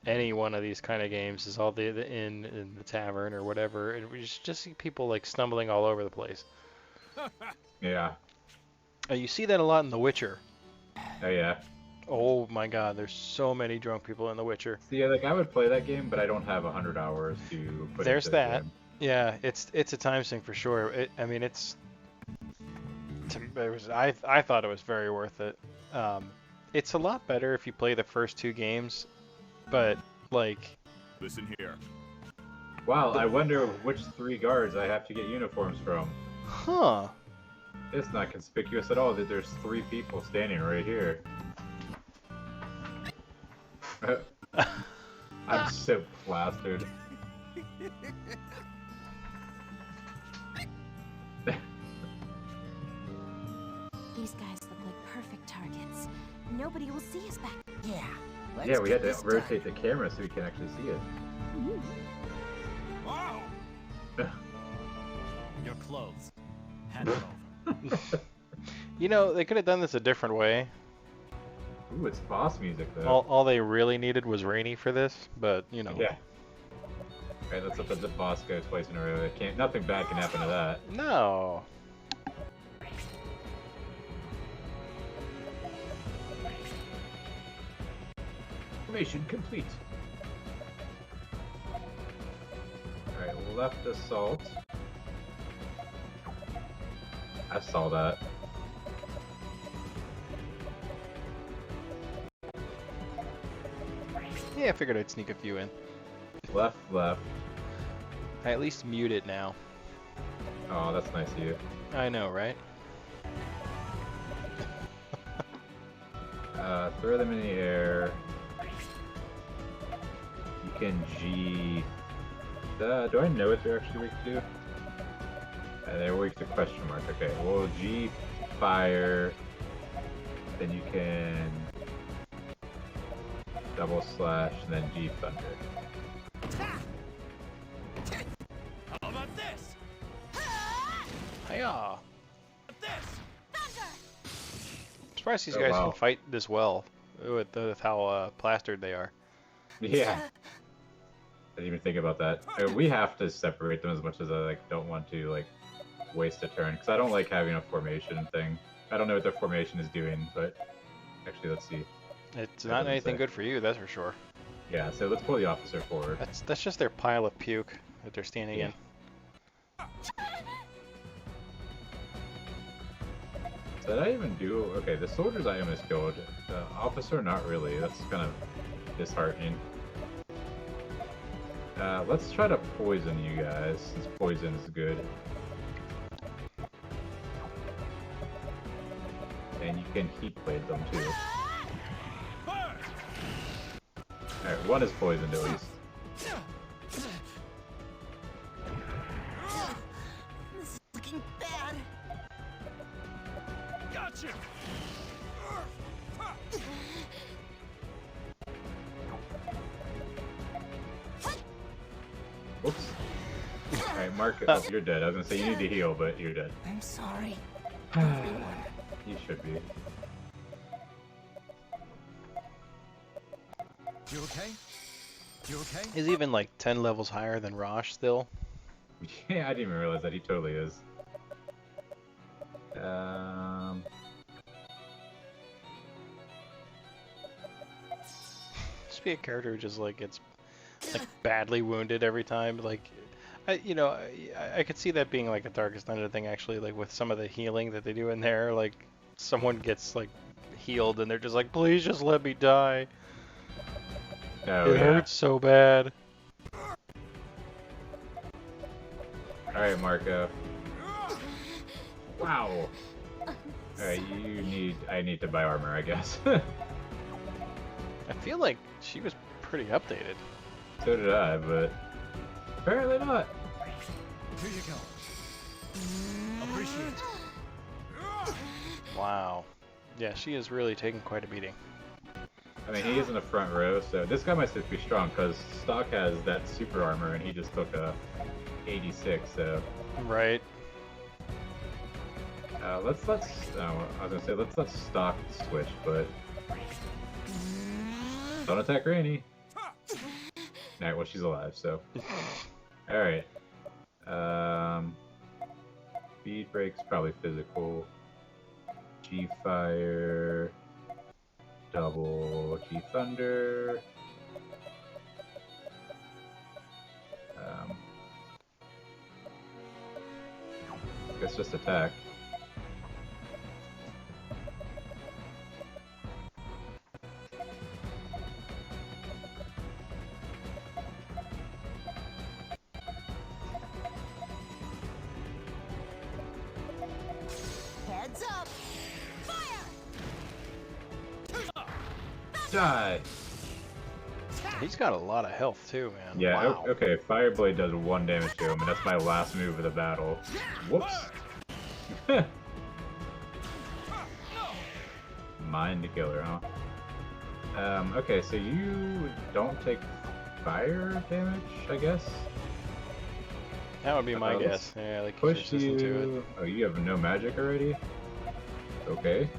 any one of these kind of games, is all the inn in the tavern or whatever, and we just see people like stumbling all over the place. Yeah. You see that a lot in The Witcher. Oh yeah. Oh my God, there's so many drunk people in The Witcher. See, like I would play that game, but I don't have 100 hours to put There's into the that. game. Yeah, it's a time sink for sure. I mean, I thought it was very worth it. It's a lot better if you play the first two games, but like. Listen here. Wow, I wonder which 3 guards I have to get uniforms from. Huh. It's not conspicuous at all that there's 3 people standing right here. I'm so plastered. These guys look like perfect targets. Nobody will see us back. Yeah. Yeah, we had to rotate the camera so we can actually see it. Wow! Your clothes. Hand it over. You know, they could have done this a different way. Ooh, it's boss music though. All they really needed was Rainy for this, but you know. Yeah. Alright, let's let the boss go twice in a row. Nothing bad can happen to that. No. Formation complete. Alright, left assault. I saw that. Yeah, I figured I'd sneak a few in. Left. I at least mute it now. Oh, that's nice of you. I know, right? Throw them in the air. You can G... do I know what they're actually weak to? They're weak to question mark. Okay, well, G fire. Then you can double slash and then G thunder. How about this? Hiya! This? I'm surprised these Oh, guys wow. can fight this well with how plastered they are. Yeah. I didn't even think about that. We have to separate them as much as I don't want to waste a turn because I don't like having a formation thing. I don't know what the formation is doing, but actually, let's see. It's not anything good for you, that's for sure. Yeah, so let's pull the officer forward. That's just their pile of puke that they're standing in. So did I even do... Okay, the soldiers I almost killed. The officer, not really. That's kind of disheartening. Let's try to poison you guys, since poison is good. And you can heat blade them too. Alright, one is poisoned at least. This is looking bad. Gotcha! Whoops. Alright, Mark, oh, you're dead. I was gonna say you need to heal, but you're dead. I'm sorry, everyone. You should be. You okay? You okay? He's even like 10 levels higher than Rosh still. Yeah, I didn't even realize that. He totally is. Just be a character who just like gets like badly wounded every time. Like, You know, I could see that being like a Darkest Dungeon thing actually, like with some of the healing that they do in there. Like someone gets like healed and they're just like, please just let me die. Oh, It yeah. hurts so bad. Alright, Marco. Wow. Alright, I need to buy armor, I guess. I feel like she was pretty updated. So did I, but apparently not. Here you go. Appreciate it. Wow. Yeah, she is really taking quite a beating. I mean, he is in the front row, so this guy might still be strong, because Stock has that super armor, and he just took a 86, so... Right. I was gonna say, let's let Stock switch, but... Don't attack Granny! Alright, well, she's alive, so... Alright. Speed break's probably physical. G-Fire... Double G-Thunder... Guess just attack. Heads up! Fire! Die! He's got a lot of health too, man. Yeah, Wow. okay, Fireblade does 1 damage to him, and that's my last move of the battle. Whoops! Mind killer, huh? Okay, so you don't take fire damage, I guess? That would be my let's guess. Yeah, like Push he's resistant to it. you... Oh, you have no magic already? Okay.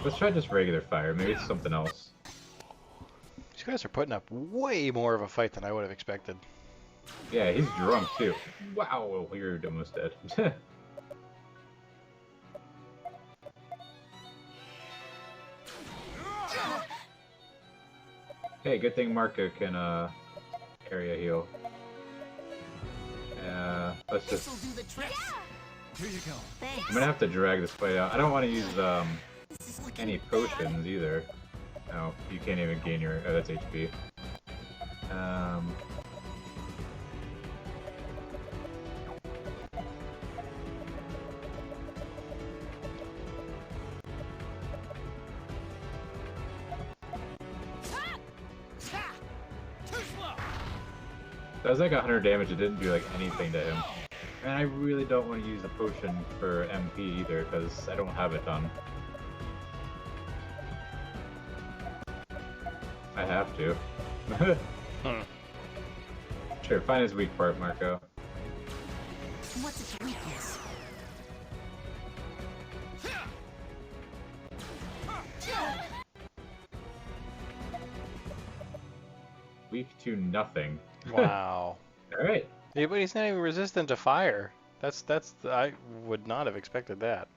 Let's try just regular fire. Maybe it's something else. These guys are putting up way more of a fight than I would have expected. Yeah, he's drunk too. Wow, you're almost dead. Hey, good thing Marco can area heal. Let's just... This'll do the trick. Here you go. Thanks. I'm gonna have to drag this fight out. I don't want to use This is looking any bad. potions either. No, you can't even gain your... Oh, that's HP. That was like 100 damage. It didn't do like anything to him. And I really don't want to use a potion for MP either, because I don't have it done. I have to. Sure, find his weak part, Marco. What's its weakness? Weak to nothing. Wow. Alright. Yeah, but he's not even resistant to fire. I would not have expected that.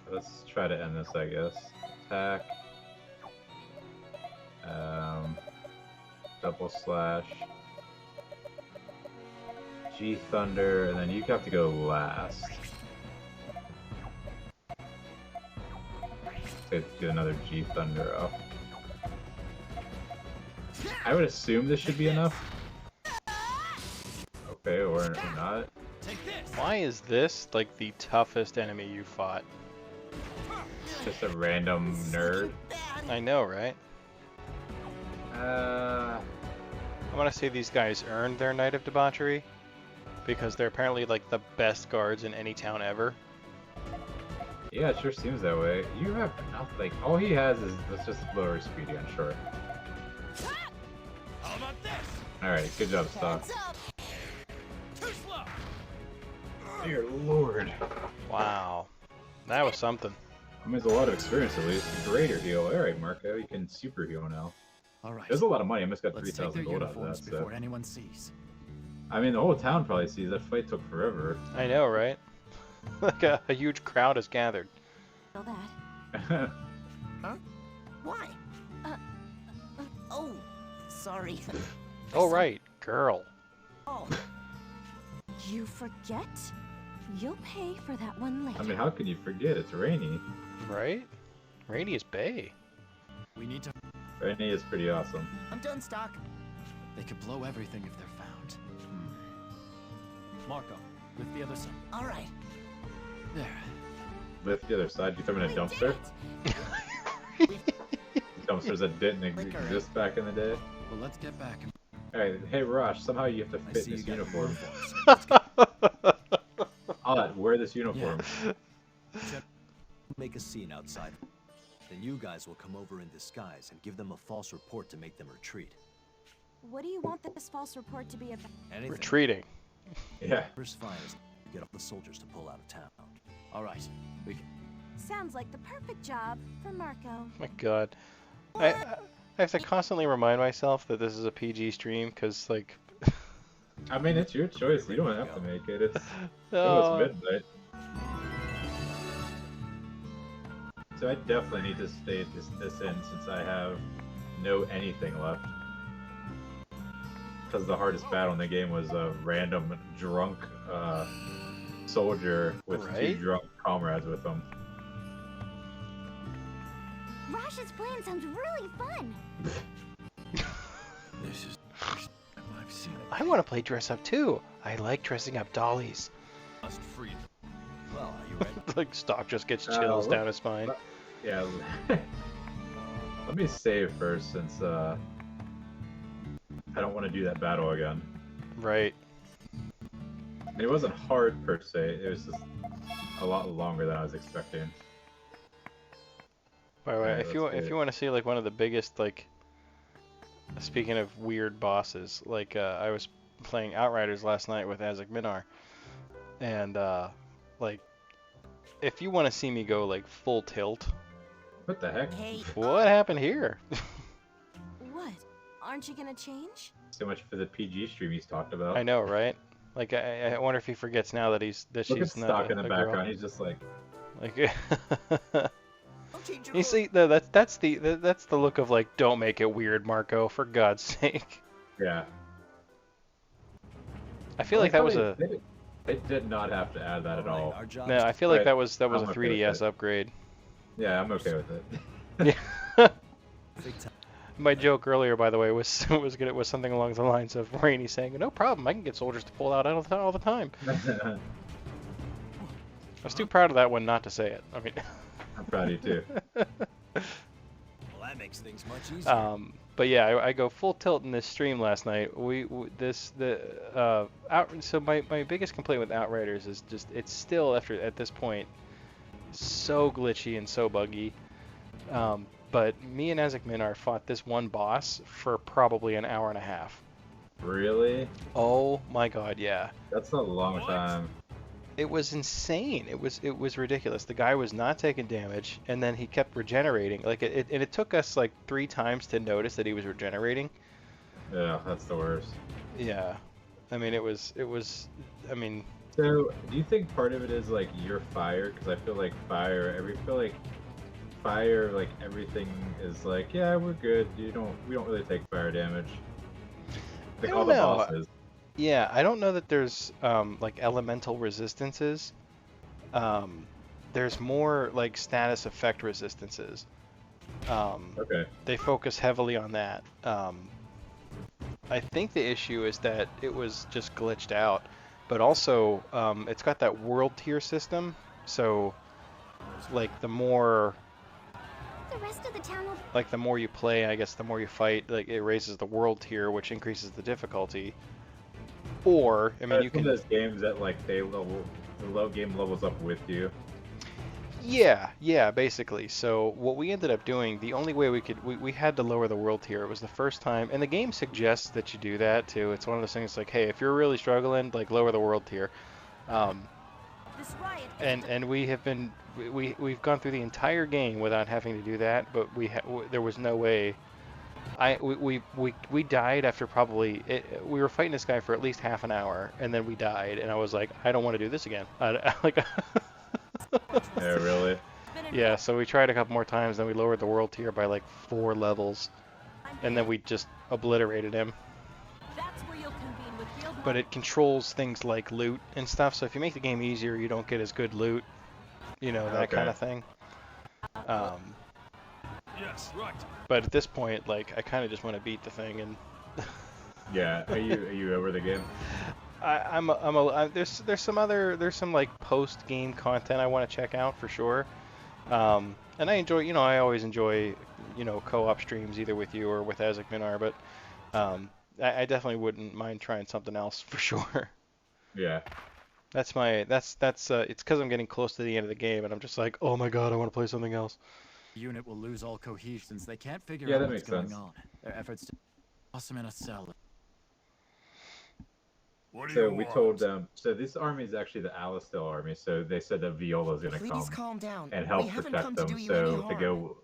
Let's try to end this, I guess. Attack. Double slash. G Thunder, and then you have to go last. Let's do another G Thunder up. I would assume this should be enough. Okay, or not. Take this. Why is this like the toughest enemy you fought? Just a random nerd. I know, right? Uh, I want to say these guys earned their Night of Debauchery because they're apparently like the best guards in any town ever. yeah, it sure seems that way. You have nothing. Like, all he has is let's just lower speedy on short. How about this? Alright, good job, Stock. Heads up! Too slow. Dear lord. Wow. That was something. I mean, there's a lot of experience at least. Greater heal. Alright, Marco, you can super heal now. All right. There's a lot of money. I almost got Let's take 3,000 their gold out of uniforms that. So. before anyone sees. I mean, the whole town probably sees that fight took forever. I know, right? Like a huge crowd has gathered. Feel that. Huh? Why? Oh, sorry. Oh right, girl. Oh, You forget? You'll pay for that one later. I mean, how can you forget? It's Rainy. Right? Rainy is Bay. We need to. Rainy is pretty awesome. I'm done, Stock. They could blow everything if they're found. Marco, lift the other side. All right. There. Lift the other side. You throw him in a dumpster? Dumpsters that didn't exist back in the day. Well, let's get back. Alright, hey Rosh, somehow you have to I fit see you this got uniform. uniforms. I'll wear this uniform. Make a scene outside. Then you guys will come over in disguise and give them a false report to make them retreat. What do you want this false report to be about? Anything. Retreating. Yeah. First fine is to get all the soldiers to pull out of town. All right. We can. Sounds like the perfect job for Marco. Oh my god. I have to constantly remind myself that this is a PG stream because like. I mean, it's your choice. You don't have to make it. It's Oh. almost midnight. So I definitely need to stay this in since I have no anything left. Because the hardest battle in the game was a random drunk soldier with two Right? drunk comrades with him. Rash's plan sounds really fun. This is the first time I've seen it. I want to play dress up too. I like dressing up dollies. Must free. Well, are you ready? Like Stock just gets chills look- down his spine. Yeah. Let me save first since I don't want to do that battle again. Right. I mean, it wasn't hard per se. It was just a lot longer than I was expecting. By the way, Alright, if you let's do it. want to see like one of the biggest like, speaking of weird bosses, like I was playing Outriders last night with Azek Minar, and like, if you want to see me go like full tilt, What the heck? Hey, what happened here? what? Aren't you gonna change? So much for the PG stream he's talked about. I know, right? Like I wonder if he forgets now that Look she's at not Stock a, in the a background. girl. He's just like, Like, I'll change your you look. see, that's the look of like, don't make it weird, Marco, for God's sake. yeah. I feel like that was a They did not have to add that at all. Our job no. is I feel like Right. that was a I'm okay with 3DS it. upgrade. Yeah, I'm okay with it. Yeah. big time. My joke earlier, by the way, was something along the lines of Rainey saying, "No problem, I can get soldiers to pull out all the time." I was too proud of that one not to say it. I mean, I'm proud of you too. Well, that makes things much easier. but yeah, I go full tilt in this stream last night. So my biggest complaint with Outriders is just it's still at this point so glitchy and so buggy. But me and Azek Minar fought this one boss for probably an hour and a half. Really? Oh my god, yeah. That's a long time. It was insane. It was ridiculous. The guy was not taking damage, and then he kept regenerating. Like it took us like 3 times to notice that he was regenerating. Yeah, that's the worst. Yeah, I mean it was. I mean, So, do you think part of it is like your fire? Because I feel like fire, like everything is like, yeah, we're good. We don't really take fire damage. Like I all don't the know. bosses. yeah, I don't know that there's like elemental resistances. There's more like status effect resistances. Okay. They focus heavily on that. I think the issue is that it was just glitched out, but also it's got that world tier system. So, like the more The rest of the town will. like the more you play, I guess the more you fight, like it raises the world tier, which increases the difficulty. Or I mean, you Some can. of those games that like the low game levels up with you. Yeah, basically. So what we ended up doing, the only way we had to lower the world tier. It was the first time, and the game suggests that you do that too. It's one of those things like, hey, if you're really struggling, like lower the world tier. This riot. And we have been we've gone through the entire game without having to do that, but there was no way. We died after probably we were fighting this guy for at least half an hour, and then we died, and I was like, I don't want to do this again. Like. Yeah, really. Yeah, so we tried a couple more times, then we lowered the world tier by like 4 levels, and then we just obliterated him. That's where you'll convene with Field But it controls things like loot and stuff, so if you make the game easier, you don't get as good loot, you know, that kind of thing. Yes, right. But at this point, like, I kind of just want to beat the thing, and Yeah, are you over the game? there's some like post game content I want to check out for sure. And I enjoy, you know, I always enjoy, you know, co-op streams either with you or with Isaac Minar, but I definitely wouldn't mind trying something else for sure. Yeah. That's it's because I'm getting close to the end of the game and I'm just like, oh my god, I want to play something else. The unit will lose all cohesion since they can't figure Yeah, out that what's makes going sense. on. Their efforts to toss them in a cell. What do So you we want? told them. So this army is actually the Alistel army. So they said that Viola's gonna Please come calm down. and We help haven't protect come to them. do you any So to harm. go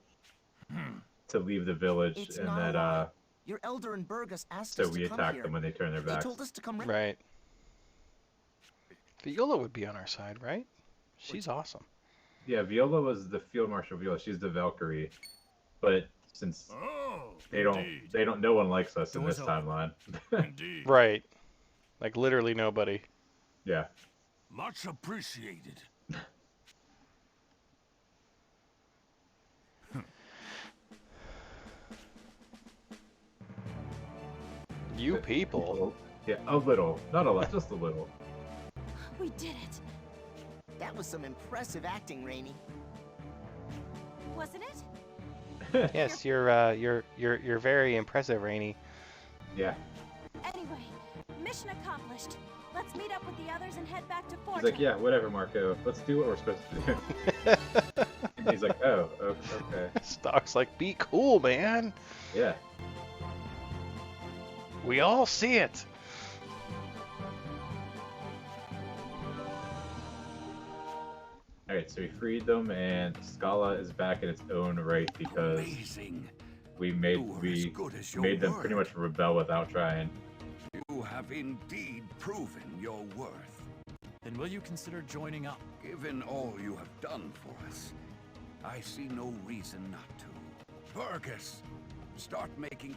to leave the village, It's and not a that lie. Your elder and Burgess asked so us we to come attack here. them when they turn their They backs. told us to come Right. Viola would be on our side, right? She's awesome. Yeah, Viola was the Field Marshal Viola. She's the Valkyrie, but since Oh, they don't, no one likes us in Doors this open. timeline. indeed. Right. Like literally nobody. Yeah. Much appreciated. You people. Yeah, a little, not a lot, just a little. We did it. That was some impressive acting, Rainey. Wasn't it? Yes, you're very impressive, Rainey. Yeah. Anyway, mission accomplished. Let's meet up with the others and head back to He's Fortune. like, yeah, whatever, Marco. Let's do what we're supposed to do. And he's like, oh, okay. Stock's like, be cool, man. Yeah. We all see it. All right, so we freed them, and Scala is back in its own right because Amazing. we You made were as good as your them pretty word. much rebel without trying. You have indeed proven your worth. Then will you consider joining up? Given all you have done for us, I see no reason not to. Burgess, start making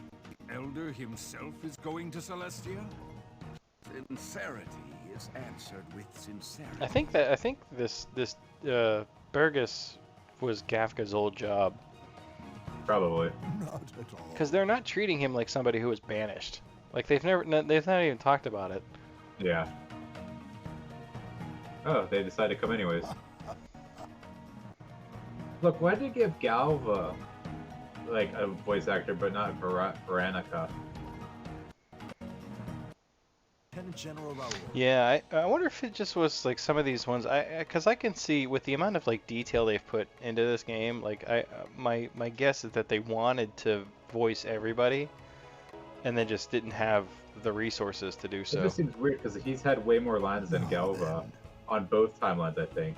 Elder himself is going to Celestia? sincerity is answered with sincerity. I think this Burgess was Gafka's old job. Probably. Not at all. Because they're not treating him like somebody who was banished. Like they've not even talked about it. Yeah. Oh, they decided to come anyways. Look, why did they give Galva like a voice actor, but not Veronica? Lieutenant General Raoul. Yeah, I wonder if it just was like some of these ones. Because I can see with the amount of like detail they've put into this game, like my guess is that they wanted to voice everybody, and then just didn't have the resources to do It so. just seems weird because he's had way more lines than Galva on both timelines, I think,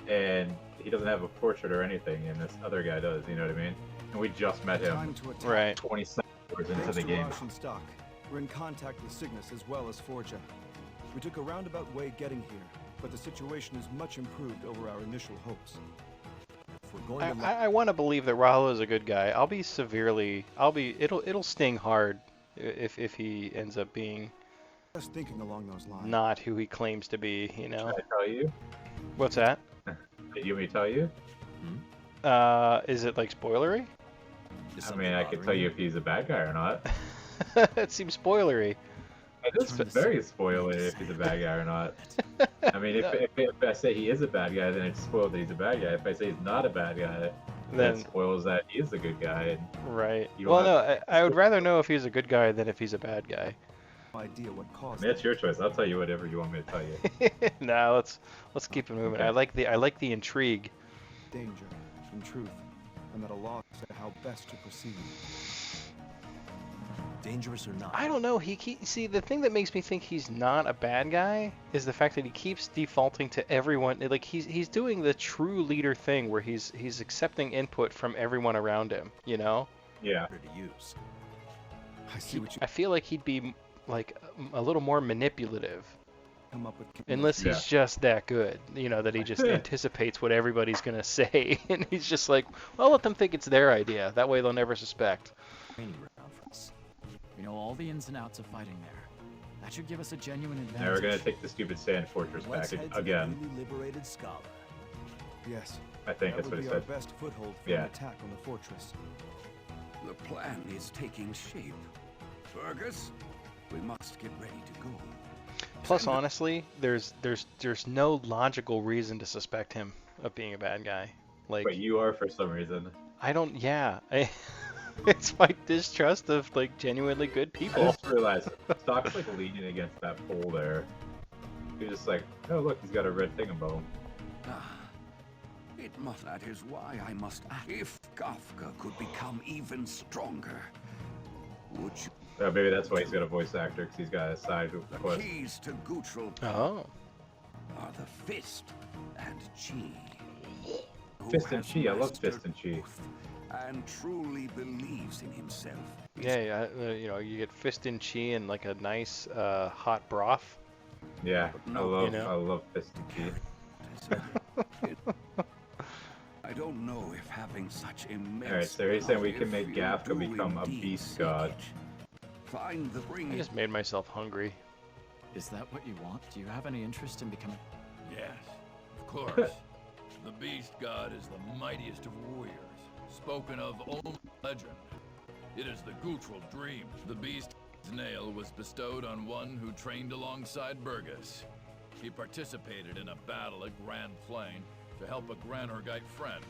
and he doesn't have a portrait or anything, and this other guy does. You know what I mean? And we just met him Time to attack. Right. 27 hours into Thanks the to game. Rausch and Stock, we're in contact with Cygnus as well as Forja. We took a roundabout way getting here, but the situation is much improved over our initial hopes. If we're going to I want to believe that Rahul is a good guy. It'll sting hard if he ends up being just thinking along those lines. not who he claims to be, you know. Can I tell you? What's that? Did you want me to tell you? Is it like spoilery? I mean, I can tell you if he's a bad guy or not. It seems spoilery. It is very spoilery if he's a bad guy or not. I mean, if I say he is a bad guy, then it's spoiled that he's a bad guy. If I say he's not a bad guy, then it spoils that he is a good guy. Right. Well, no, I would rather know if he's a good guy than if he's a bad guy. Idea what caused I mean, it's your choice. I'll tell you whatever you want me to tell you. Nah, let's keep it moving. Okay. I like the intrigue. danger, in truth. I'm at a loss at how best to proceed. Dangerous or not? I don't know. See, the thing that makes me think he's not a bad guy is the fact that he keeps defaulting to everyone. Like he's doing the true leader thing where he's accepting input from everyone around him. You know? Yeah. To use. I see what you. I feel like he'd be like a little more manipulative. come up with Unless he's just that good, you know, that he just anticipates what everybody's gonna say, and he's just like, well, let them think it's their idea. That way they'll never suspect. Training ground for us. We know all the ins and outs of fighting there. That should give us a genuine advantage. Now we're gonna take the stupid sand fortress back again. Liberated scholar. Yes. I think that's what he That would said. be our best foothold for Yeah. an attack on the fortress. The plan is taking shape. Fergus, we must get ready to go. Plus, honestly, there's no logical reason to suspect him of being a bad guy. Like, But you are for some reason. I don't. Yeah, it's my distrust of like genuinely good I people. just realized Stock's like leaning against that pole there. He's just like, oh look, he's got a red thing above him. That is why I must act. If Kafka could become even stronger, would you? Oh, maybe that's why he's got a voice actor, because he's got a side The quest. keys to Gutril Oh. are the fist and chi. Who Fist and has chi, I love mastered fist and chi. both and truly believes in himself. Yeah, you know, you get fist and chi and like a nice hot broth. Yeah, I love, You know? I love fist and chi. I don't know if having such immense. Alright, so he's saying we can power, make if you Gafka do become a indeed beast seek god. it. Find the I ring. just made myself hungry. Is that what you want? Do you have any interest in becoming... Yes, of course. The beast god is the mightiest of warriors, spoken of only in legend. It is the Gutril dream. The beast's nail was bestowed on one who trained alongside Burgess. He participated in a battle at Grand Plain to help a Granorgite friend.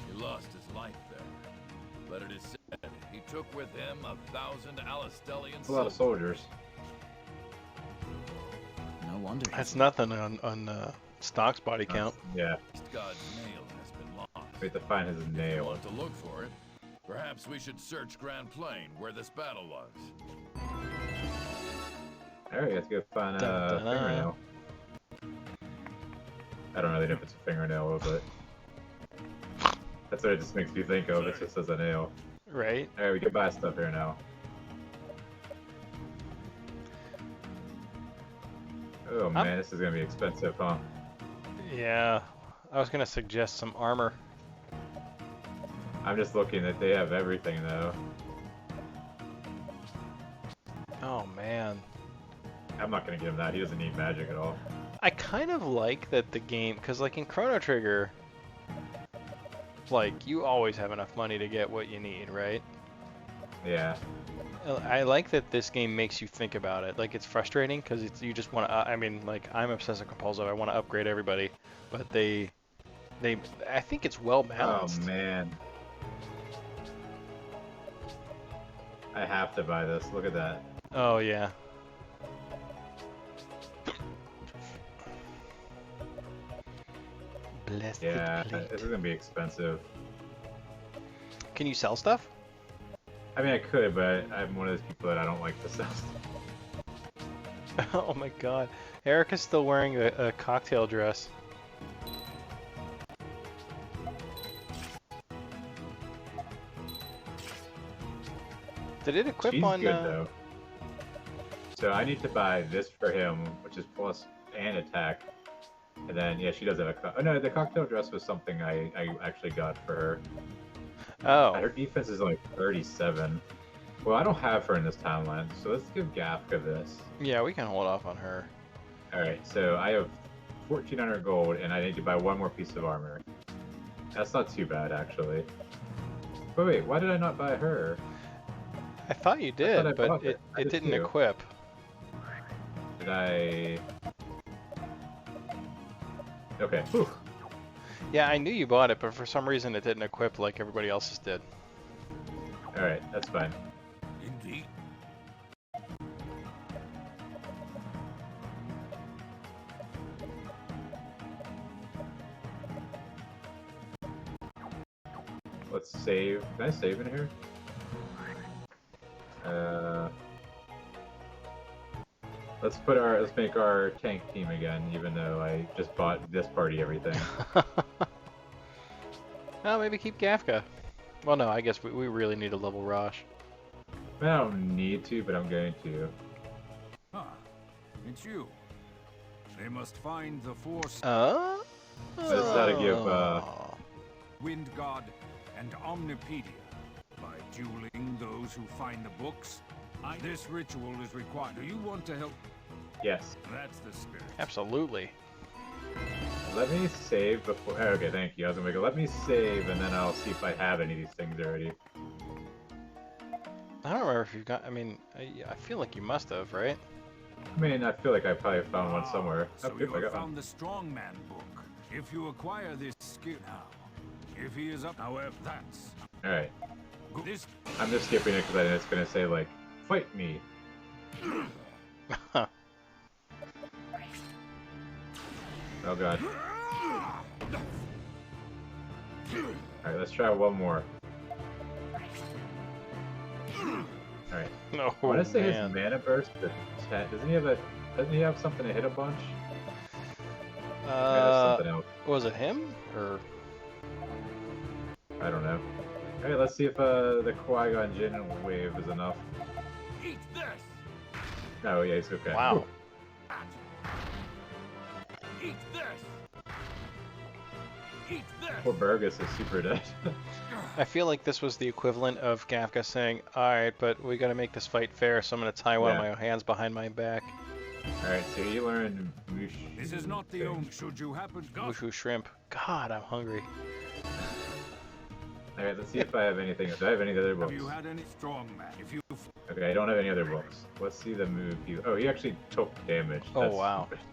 He lost his life there. But it is said he took with him 1,000 Alistelian A lot of soldiers. No wonder. That's nothing on Stock's body count. Yeah, beast god's nail has been lost. we have to find his If you nail. want to look for it, perhaps we should search Grand Plain where this battle was. Alright, let's go find Dun, a dun, dun. fingernail. I don't really know if it's a fingernail, but that's what it just makes me think of. It just says a nail. Right? Alright, we can buy stuff here now. Oh man, this is gonna be expensive, huh? Yeah. I was gonna suggest some armor. I'm just looking that they have everything though. Oh man. I'm not gonna give him that. He doesn't need magic at all. I kind of like that the game, because like in Chrono Trigger, like you always have enough money to get what you need, right? Yeah. I like that this game makes you think about it. Like it's frustrating because you just want to. I mean, like I'm obsessive compulsive. I want to upgrade everybody, but I think it's well balanced. Oh man. I have to buy this. Look at that. Oh yeah. Blessed Yeah, plate. this is gonna be expensive. Can you sell stuff? I mean, I could, but I'm one of those people that I don't like to sell stuff. Oh my god. Erica's still wearing a cocktail dress. Did it equip She's on... good though. So I need to buy this for him, which is plus and attack. And then, yeah, she does have a... Oh no, the cocktail dress was something I actually got for her. Oh. Her defense is only 37. Well, I don't have her in this timeline, so let's give Gafka this. Yeah, we can hold off on her. Alright, so I have 1,400 gold, and I need to buy one more piece of armor. That's not too bad, actually. But wait, why did I not buy her? I thought you thought did, I but bought it it. I did didn't too. equip. Did I... Okay, whew. Yeah, I knew you bought it, but for some reason it didn't equip like everybody else's did. Alright, that's fine. Indeed. Let's save. Can I save in here? Let's make our tank team again, even though I just bought this party everything. Oh, maybe keep Gafka. Well, no, I guess we really need a level Rosh. I don't need to, but I'm going to. Huh. It's you. They must find the force, This is how to give, wind god, and omnipedia. By dueling those who find the books, this ritual is required. Do you want to help? yes. That's the spirit. Absolutely. Let me save before. Oh, okay, thank you. I was gonna go. Let me save, and then I'll see if I have any of these things already. I don't remember if you've got. I mean, I feel like you must have, right? I mean, I feel like I probably found one somewhere. So Oh, you yep, I have got one. found the strongman book. If you acquire this skill now, if he is up, however, that's All right. this. I'm just skipping it because I know it's gonna say like, fight me. Oh god. Alright, let's try one more. Alright. No, I want to say man. his mana burst, but doesn't he have something to hit a bunch? Maybe that's something else. Was it him or? I don't know. Alright, let's see if the Qui-Gon Jinn wave is enough. Eat this. Oh yeah, it's okay. Wow. Eat this. Eat this. Poor Burgess is super dead. I feel like this was the equivalent of Gafka saying, "Alright, but we gotta make this fight fair, so I'm gonna tie one of my hands behind my back." Alright, so you learned Moosh. This is not the only. Should you happen to Wushu shrimp. God, I'm hungry. Alright, let's see if I have anything. Do I have any other have books? you had any strongman? If you Okay, I don't have any other books. Let's see the move. He actually took damage. Oh, That's wow. stupid.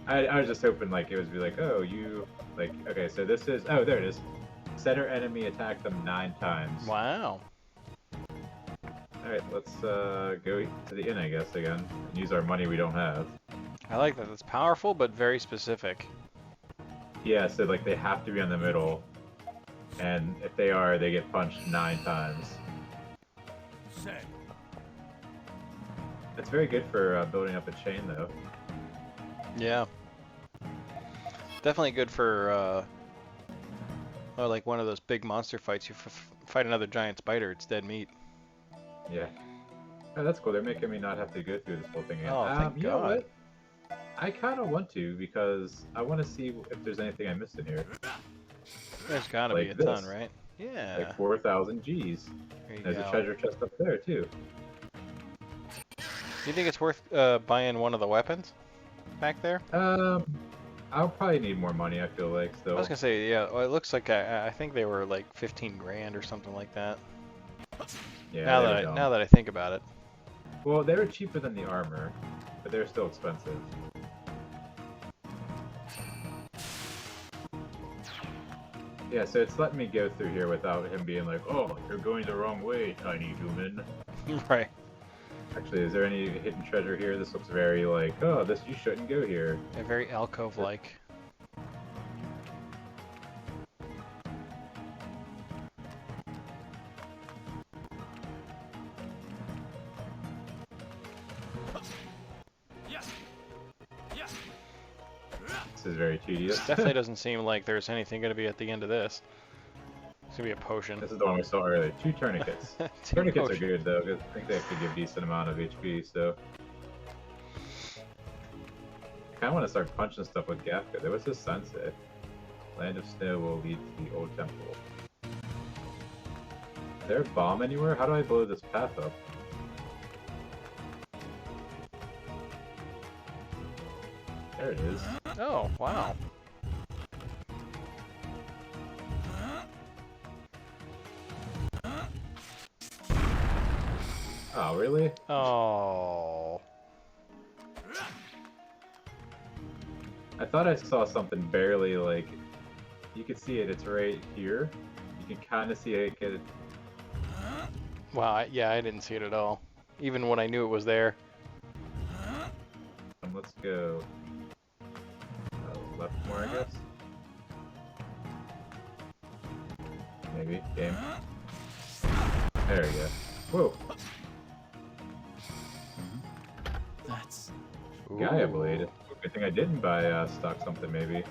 I was just hoping like it was be like, oh, you like okay, so this is there it is. Center enemy attack them 9 times. Wow. Alright, let's go to the inn I guess again. And use our money we don't have. I like that. It's powerful, but very specific. Yeah, so like they have to be on the middle. And if they are, they get punched 9 times. say It's very good for building up a chain though. Yeah. Definitely good for, like one of those big monster fights. You fight another giant spider, it's dead meat. Yeah. Oh, that's cool. They're making me not have to go through this whole thing again. Oh, thank you know God. what? I kind of want to because I want to see if there's anything I missed in here. There's gotta Like be a this. ton, right? Yeah. Like 4,000 Gs. There you There's go. a treasure chest up there too. Do you think it's worth buying one of the weapons back there? I'll probably need more money. I feel like I still. was gonna say, yeah. Well, it looks like I think they were like 15 grand or something like that. Yeah. now they that were now dumb. that I think about it. Well, they were cheaper than the armor, but they're still expensive. Yeah, so it's letting me go through here without him being like, "Oh, you're going the wrong way, tiny human." Right. Actually, is there any hidden treasure here? This looks very like, oh, this you shouldn't go here. Yeah, very alcove-like. This is very tedious. Definitely doesn't seem like there's anything gonna be at the end of this. It's gonna be a potion. This is the one we saw earlier. 2 tourniquets. Two Tourniquets are potions. good though, 'cause I think they actually give a decent amount of HP. So I kind of want to start punching stuff with Gafka. There was this sunset. Land of Snow will lead to the old temple. Is there a bomb anywhere? How do I blow this path up? There it is. Oh, wow. Oh, really? Oh. I thought I saw something barely like. You can see it. It's right here. You can kind of see it. Wow, yeah, I didn't see it at all. Even when I knew it was there. Let's go. Left more, I guess. Maybe. Game. There we go. Whoa. That's Gaia Blade. Good thing I didn't buy stock something maybe.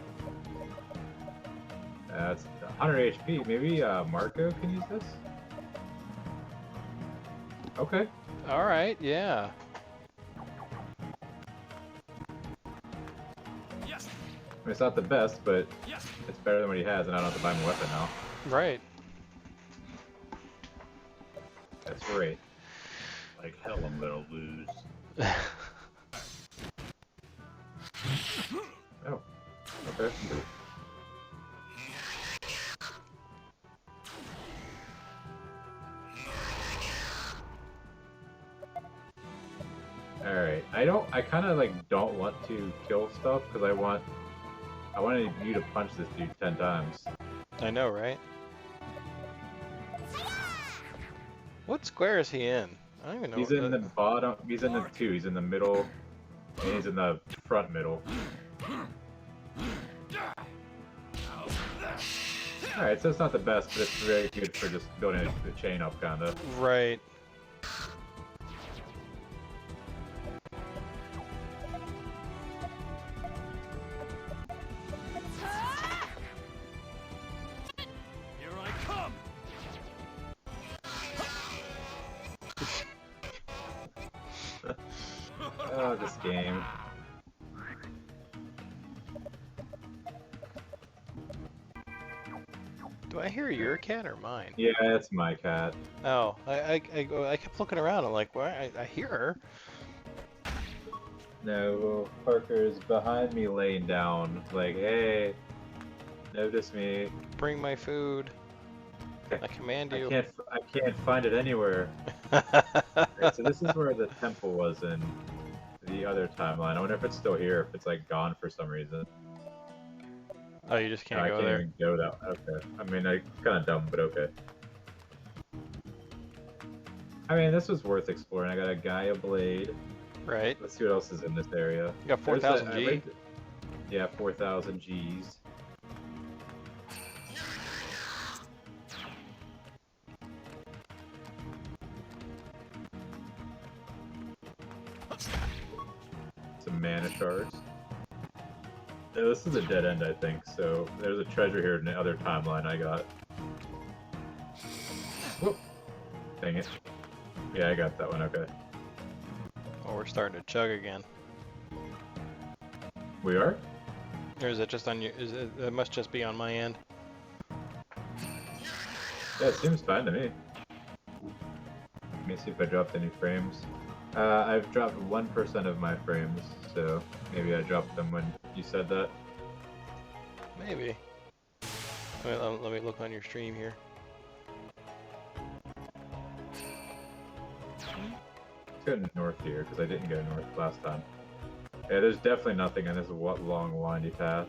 It's 100 HP. Maybe Marco can use this? Okay. Alright, yeah. mean, it's not the best, but it's better than what he has, and I don't have to buy him a weapon now. Right. That's right. Like hell, I'm gonna lose. Oh, okay. Alright, I kind of like don't want to kill stuff because I wanted you to punch this dude 10 times. I know, right? What square is he in? I don't even know. He's in the bottom, he's in the 2, he's in the middle, and he's in the front middle. Alright, so it's not the best, but it's very good for just building the chain up, kinda. Right. Here I come. Oh, this game. Do I hear your cat or mine? Yeah, it's my cat. Oh, I kept looking around. I'm like, well, I hear her. No, Parker's behind me laying down, like, hey, notice me. Bring my food. I command you. I can't find it anywhere. Right, so this is where the temple was in the other timeline. I wonder if it's still here, if it's like gone for some reason. Oh, you just can't I go can't there? even go that. Okay. I mean, it's kind of dumb, but okay. I mean, this was worth exploring. I got a Gaia blade. Right. Let's see what else is in this area. You got 4,000 G. Yeah, 4,000 Gs. Some mana shards. Yeah, this is a dead end, I think, so there's a treasure here in the other timeline I got. Whoop! Dang it. Yeah, I got that one, okay. Oh, we're starting to chug again. We are? Or is it just on your... it must just be on my end. Yeah, it seems fine to me. Let me see if I dropped any frames. I've dropped 1% of my frames, so maybe I dropped them when you said that. Maybe. Let me look on your stream here. Let's go north here, because I didn't go north last time. Yeah, there's definitely nothing in this long, windy path.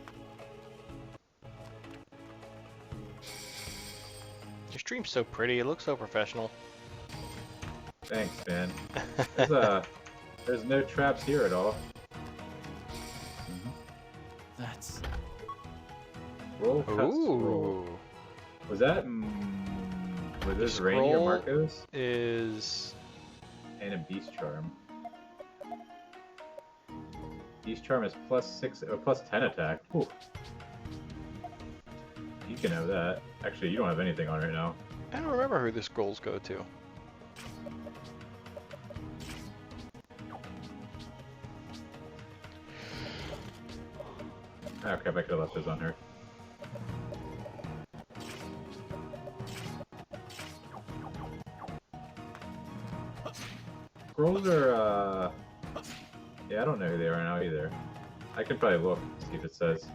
Your stream's so pretty. It looks so professional. Thanks, man. There's no traps here at all. That's... Roll pest scroll. Was that... was this Rainy or Marcos? Is... And a Beast Charm. Beast Charm is +6 or +10 attack. Ooh. You can have that. Actually, you don't have anything on right now. I don't remember who the scrolls go to. Okay, I could have left those on her. Scrolls are, yeah, I don't know who they are now either. I could probably look, see if it says.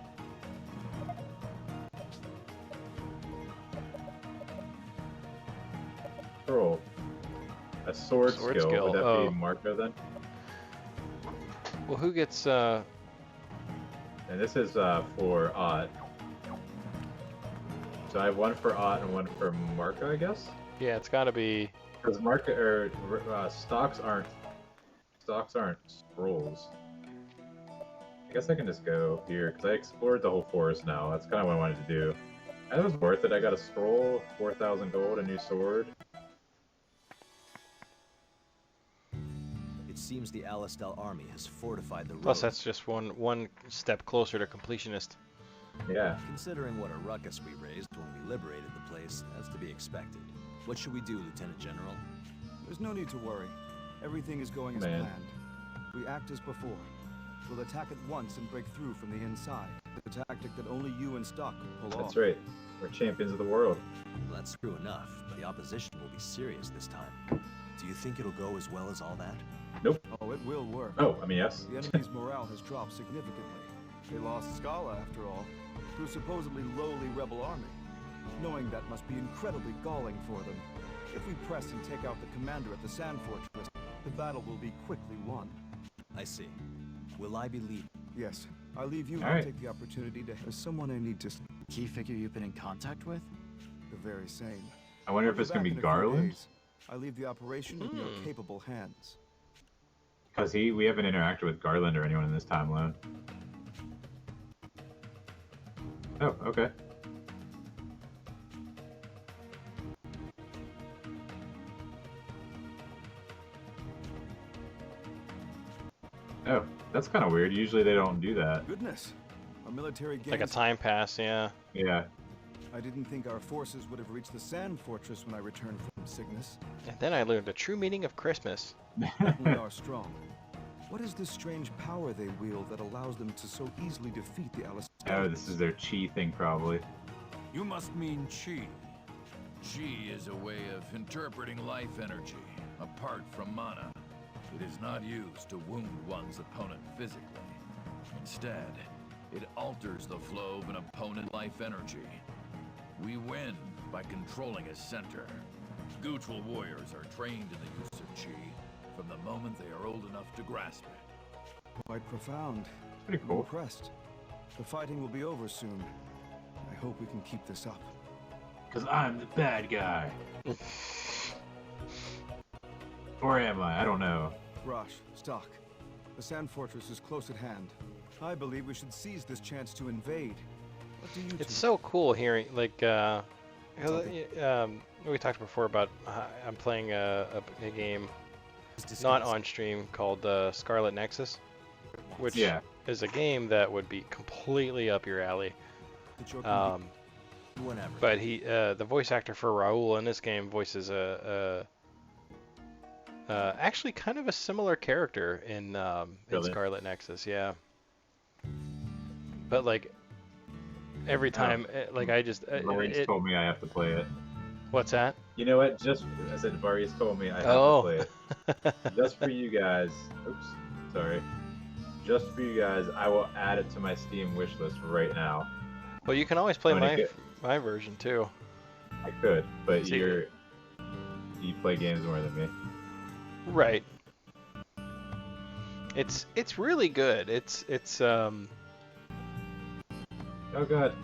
Scroll. A sword skill. Would that be Marco then? Well, who gets, And this is, for Ott. So I have one for Ott and one for Marco, I guess? Yeah, it's gotta be... Because stocks aren't scrolls. I guess I can just go here, because I explored the whole forest now. That's kind of what I wanted to do. That was worth it. I got a scroll, 4,000 gold, a new sword. It seems the Alistel army has fortified the road. Plus, that's just one step closer to completionist. Yeah. Considering what a ruckus we raised when we liberated the place, that's to be expected. What should we do, Lieutenant General? There's no need to worry. Everything is going as planned. We act as before. We'll attack at once and break through from the inside. The tactic that only you and Stock could pull off. That's right. We're champions of the world. Well, that's true enough, but the opposition will be serious this time. Do you think it'll go as well as all that? Nope. Oh, it will work. Oh, I mean, yes. The enemy's morale has dropped significantly. They lost Scala, after all, to a supposedly lowly rebel army. Knowing that must be incredibly galling for them. If we press and take out the commander at the Sand Fortress, the battle will be quickly won. I see. Will I be leading? Yes, I'll leave you All to right. take the opportunity to... There's someone I need to... Key figure you've been in contact with? The very same. I wonder I'll if it's going to back be in a few Garland. days. I leave the operation in your capable hands. Because we haven't interacted with Garland or anyone in this timeline. Oh, okay. Oh, that's kind of weird. Usually they don't do that. Goodness, our military gains... Like a time pass, yeah. Yeah. I didn't think our forces would have reached the Sand Fortress when I returned from Cygnus. And then I learned the true meaning of Christmas. We are strong. What is this strange power they wield that allows them to so easily defeat the Alistarians? Oh, this is their chi thing, probably. You must mean chi. Chi is a way of interpreting life energy, apart from mana. It is not used to wound one's opponent physically. Instead, it alters the flow of an opponent's life energy. We win by controlling a center. Gutural warriors are trained in the use of chi from the moment they are old enough to grasp it. Quite profound. Pretty I'm cool. impressed. The fighting will be over soon. I hope we can keep this up. Because I'm the bad guy. Or am I? I don't know. Rosh, Stock. The Sand Fortress is close at hand. I believe we should seize this chance to invade. What do you It's two so cool hearing, like, we talked before about I'm playing a game not on stream called Scarlet Nexus, which is a game that would be completely up your alley. Whenever. But the voice actor for Raul in this game voices actually kind of a similar character in Scarlet Nexus, yeah. But like every time, like I just Vari's told me I have to play it. What's that? You know what? I said Vari's told me I have to play it. Just for you guys. Oops, sorry. Just for you guys, I will add it to my Steam wishlist right now. Well, you can always play my version too. I could, but you play games more than me. Right. It's really good. It's Oh god.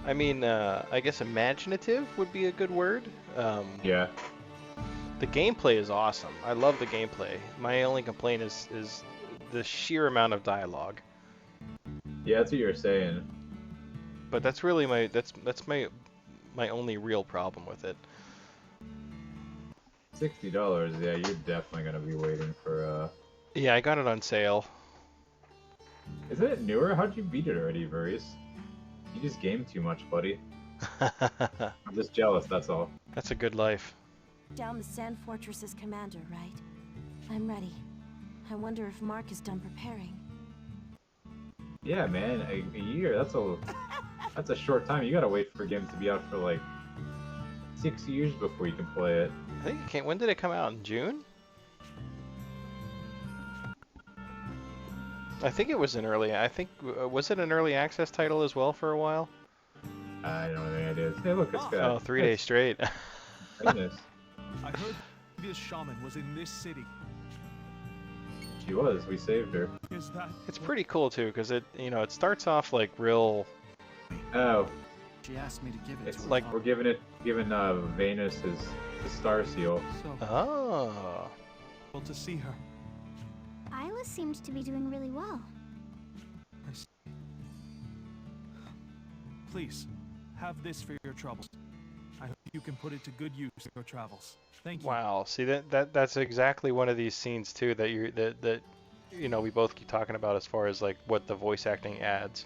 I mean, I guess imaginative would be a good word. Yeah. The gameplay is awesome. I love the gameplay. My only complaint is the sheer amount of dialogue. Yeah, that's what you were saying. But that's really my only real problem with it. $60, yeah, you're definitely gonna be waiting for Yeah, I got it on sale. Isn't it newer? How'd you beat it already, Varis? You just game too much, buddy. I'm just jealous, that's all. That's a good life. Down the Sand Fortress's commander, right? I'm ready. I wonder if Mark is done preparing. Yeah, man, a year, that's a short time. You gotta wait for a game to be out for like 6 years before you can play it. I think it can't. When did it come out? In June? I think it was an early. Was it an early access title as well for a while? I don't know what it is. Hey, look, it's got. Oh, 3 days straight. Goodness. I heard this shaman was in this city. She was. We saved her. Is that? It's pretty cool too, because it starts off like real. Oh. She asked me to give it It's to her. like we're giving Venus his star seal. So, Oh. well, to see her. Isla seems to be doing really well. I see. Please, have this for your troubles. I hope you can put it to good use in your travels. Thank you. Wow. See that's exactly one of these scenes too that we both keep talking about as far as like what the voice acting adds.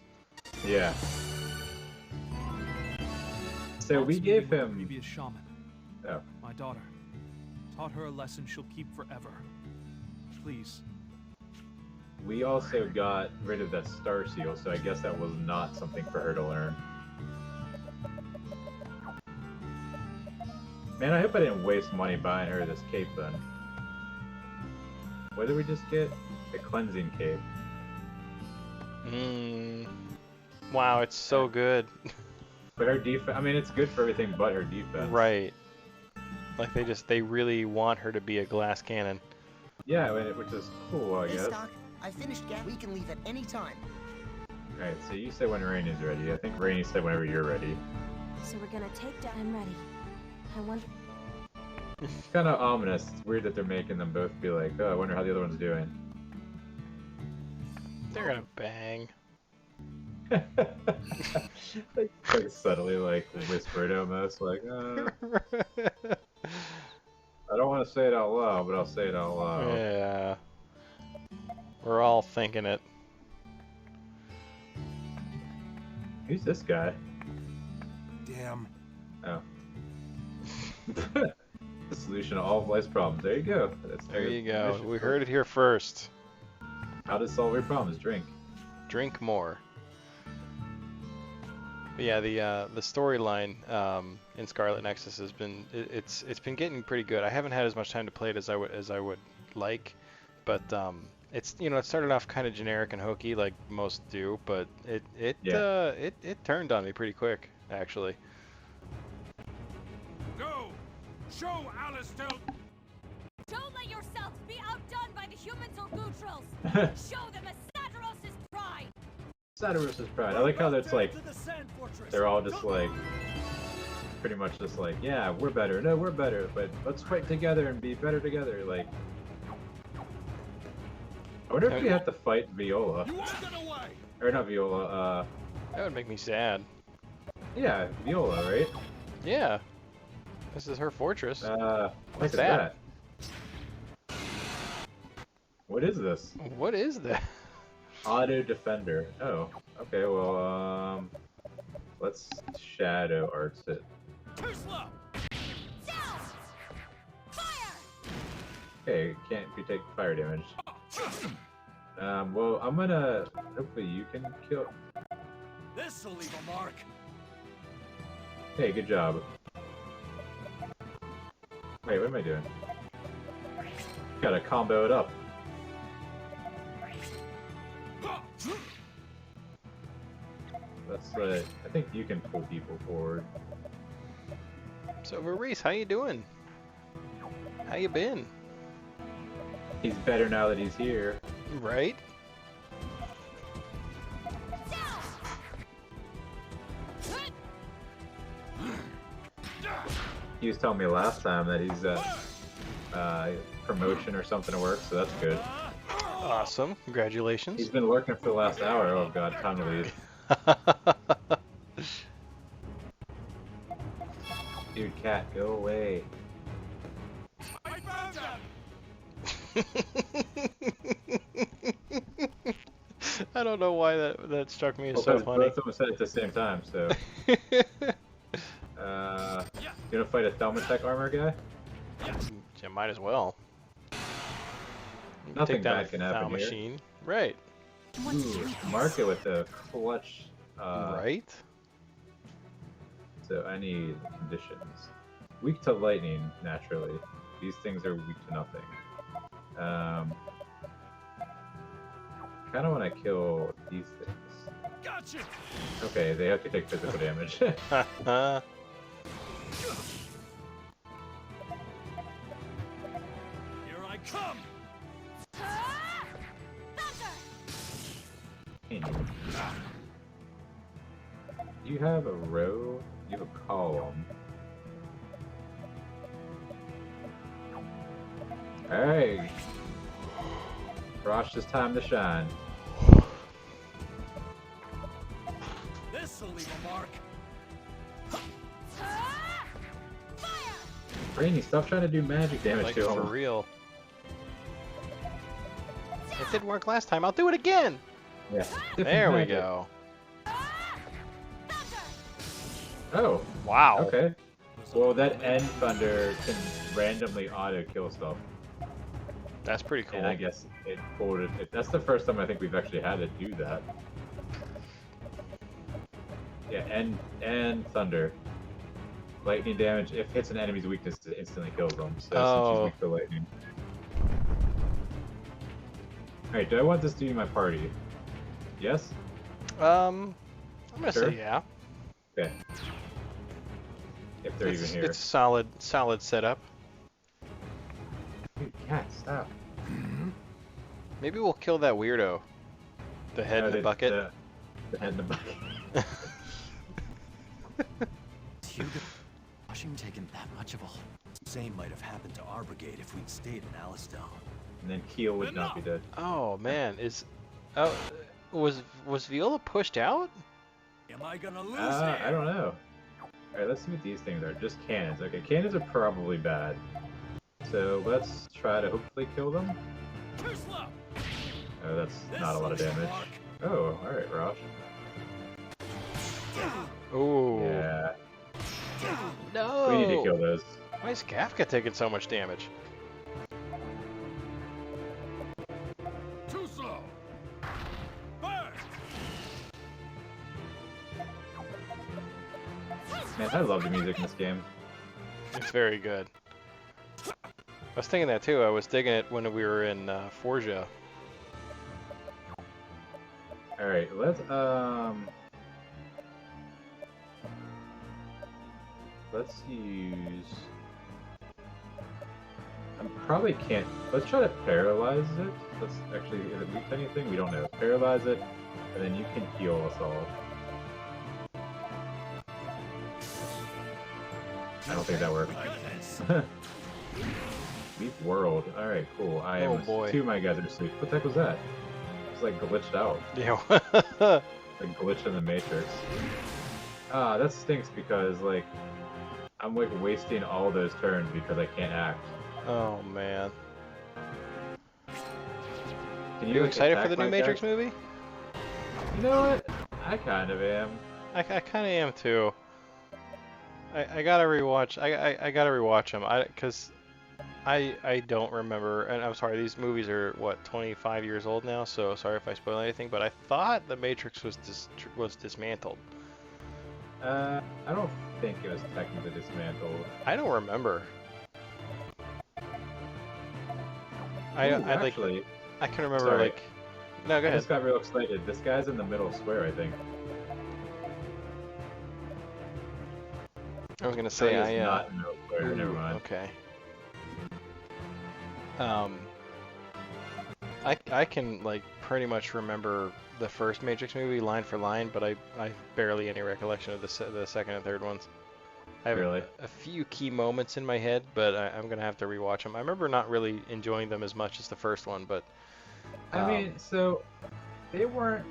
Yeah. So we gave him. Previous shaman. Oh. My daughter. Taught her a lesson she'll keep forever. Please. we also got rid of that star seal, so I guess that was not something for her to learn. Man, I hope I didn't waste money buying her this cape then. What did we just get? A cleansing cape. Wow, it's so good. But her defense, I mean, it's good for everything but her defense. Right. Like they really want her to be a glass cannon. Yeah, I mean, which is cool, I guess. Doc, I finished we can leave at any time. Alright, so you said when Rainey's ready. I think Rainey said whenever you're ready. So we're gonna take down. I'm ready. I wonder. It's kind of ominous. It's weird that they're making them both be like, oh, I wonder how the other one's doing. They're gonna bang. like subtly, like whispered almost, like, I don't want to say it out loud, but I'll say it out loud. Yeah. We're all thinking it. Who's this guy? Damn. Oh. The solution to all of life's problems. There you go. There you go. We heard it here first. How to solve your problems? Drink. Drink more. But yeah, the storyline in Scarlet Nexus has been it's been getting pretty good. I haven't had as much time to play it as I would like, but it's it started off kind of generic and hokey like most do, but it turned on me pretty quick actually. Go! Show Alistair! Don't let yourselves be outdone by the humans or Gootrels! Show them a Sataros' pride! Sataros' pride. I like how that's like, they're all just like, pretty much just like, yeah, we're better. No, we're better, but let's fight together and be better together. Like, I wonder if we have to fight Viola. Or not Viola, That would make me sad. yeah, Viola, right? Yeah. This is her fortress. What's that? What is this? What is that? Auto defender. Oh, okay. Well, let's shadow arts it. Too slow! Okay, can't be taking fire damage. Well, I'm gonna. Hopefully, you can kill. This'll leave a mark. Hey, good job. Wait, what am I doing? Gotta combo it up. That's right. I think you can pull people forward. So, Reese, how you doing? How you been? He's better now that he's here. Right? He was telling me last time that he's promotion or something to work, so that's good. Awesome. Congratulations. He's been working for the last hour. Oh god, time to leave. Dude, cat, go away. I don't know why that struck me as so funny. Both of them said it at the same time, so. You gonna fight a Thelmatech armor guy? Yeah, might as well. Nothing take down bad can happen here. machine. Right. Ooh, mark it with a clutch. Right? So I need conditions. Weak to lightning, naturally. These things are weak to nothing. Kind of want to kill these things. Gotcha. Okay, they have to take physical damage. Here I come. You have a row, you have a column. Hey! Frosh's time to shine. This'll leave a mark. Rainy, stop trying to do magic damage Like, to him. for real. It didn't work last time. I'll do it again. Yeah. There we go. Oh. Wow. Okay. Well, that end thunder can randomly auto kill stuff. That's pretty cool. And I guess it pulled it. That's the first time I think we've actually had it do that. Yeah, and thunder. Lightning damage, if hits an enemy's weakness, it instantly kills them. So since she's weak to lightning. Alright, do I want this to be my party? Yes? I'm gonna Sure? say yeah. Okay. If they're even here. It's solid setup. Dude, cat, stop. Maybe we'll kill that weirdo. The head in the bucket. The head in the bucket. Hugo, Washington taken that much of a... Same might have happened to our brigade if we'd stayed in Alistel. And then Keel would not be dead. Oh man, was Viola pushed out? Am I gonna lose I don't know. Alright, let's see what these things are. Just cannons. Okay, cannons are probably bad. So let's try to hopefully kill them. Too slow. Oh, that's not a lot of damage. Oh, alright, Rosh. Ooh. Yeah. No. We need to kill those. Why is Kafka taking so much damage? Too slow. Burn. Man, I love the music in this game. It's very good. I was thinking that too. I was digging it when we were in Forja. Alright, let's use... I probably can't... Let's try to paralyze it. Let's actually... Is it weak to anything? We don't know. Paralyze it, and then you can heal us all. I don't think that worked. Leap world. Alright, cool. I am... Two of my guys are asleep. What the heck was that? It's like glitched out. Yeah. Like glitched in the Matrix. Ah, that stinks because, like... I'm like wasting all those turns because I can't act. Oh man. Can Are you excited for the new like Matrix that? movie? You know what? I kind of am. I kind of am too. I gotta rewatch. I gotta rewatch them. Cause I don't remember. And I'm sorry. These movies are what 25 years old now. So sorry if I spoil anything. But I thought the Matrix was dismantled. I don't think it was technically dismantled. I don't remember. Actually, I can remember sorry. like. No, go ahead. I just got real excited. This guy's in the middle square, I think. I was gonna say I not in the middle square. Never mind. Okay. I can like pretty much remember the first Matrix movie line for line, but I barely any recollection of the second and third ones. I have a few key moments in my head, but I'm gonna have to rewatch them. I remember not really enjoying them as much as the first one, but I mean, so they weren't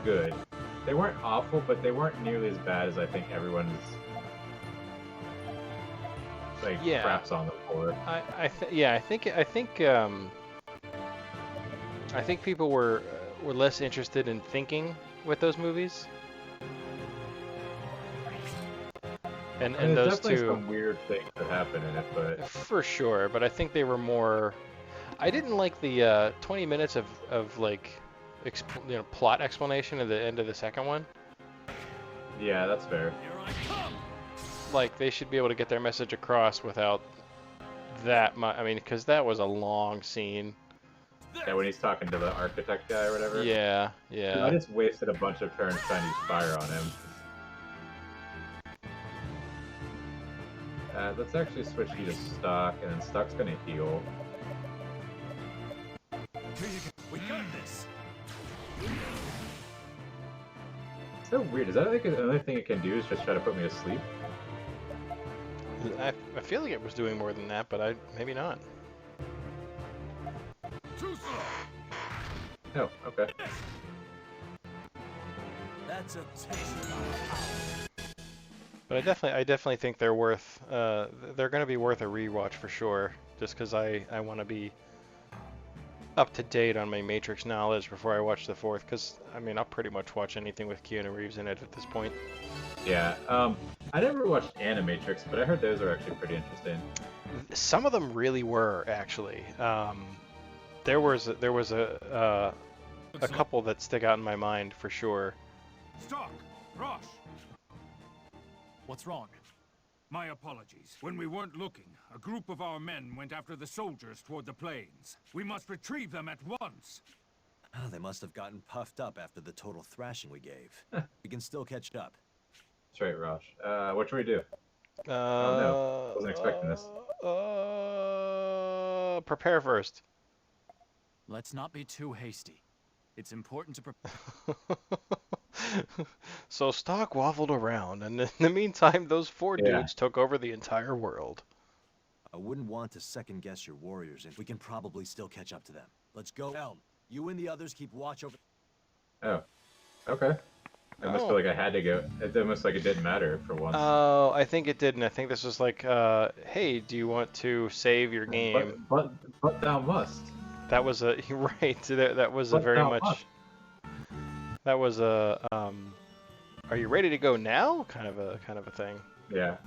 good. They weren't awful, but they weren't nearly as bad as I think everyone's like craps on them for. I think people were less interested in thinking with those movies. And there's those definitely two some weird things that happen in it, but for sure. But I think they were more. I didn't like the 20 minutes of like plot explanation at the end of the second one. Yeah, that's fair. Like they should be able to get their message across without that much. I mean, because that was a long scene. Yeah, when he's talking to the architect guy or whatever. Yeah, yeah. I just wasted a bunch of turns trying to use fire on him. Let's actually switch you to Stock, and then Stock's gonna heal. We got this. It's so weird. Is that like the only thing it can do is just try to put me to sleep? I feel like it was doing more than that, but maybe not. Oh, okay. That's a taste of our power. But I definitely think they're worth. They're going to be worth a rewatch for sure. Just because I want to be up to date on my Matrix knowledge before I watch the fourth. Because I mean, I'll pretty much watch anything with Keanu Reeves in it at this point. Yeah. I never watched Animatrix, but I heard those are actually pretty interesting. Some of them really were actually. There was a couple that stick out in my mind for sure. Stock! Rosh! What's wrong? My apologies. When we weren't looking, a group of our men went after the soldiers toward the plains. We must retrieve them at once. Oh, they must have gotten puffed up after the total thrashing we gave. We can still catch up. That's right, Rosh. What should we do? Oh no, wasn't expecting this. Prepare first. Let's not be too hasty. It's important to prepare. So Stock waffled around, and in the meantime, those four dudes took over the entire world. I wouldn't want to second guess your warriors, and we can probably still catch up to them. Let's go, Helm. You and the others keep watch over. Oh, okay. I almost feel like I had to go. It's almost like it didn't matter for once. Oh, I think it didn't. I think this was like, hey, do you want to save your game? But thou must. That was a right. That was a very much. That was a are you ready to go now? Kind of a thing. Yeah.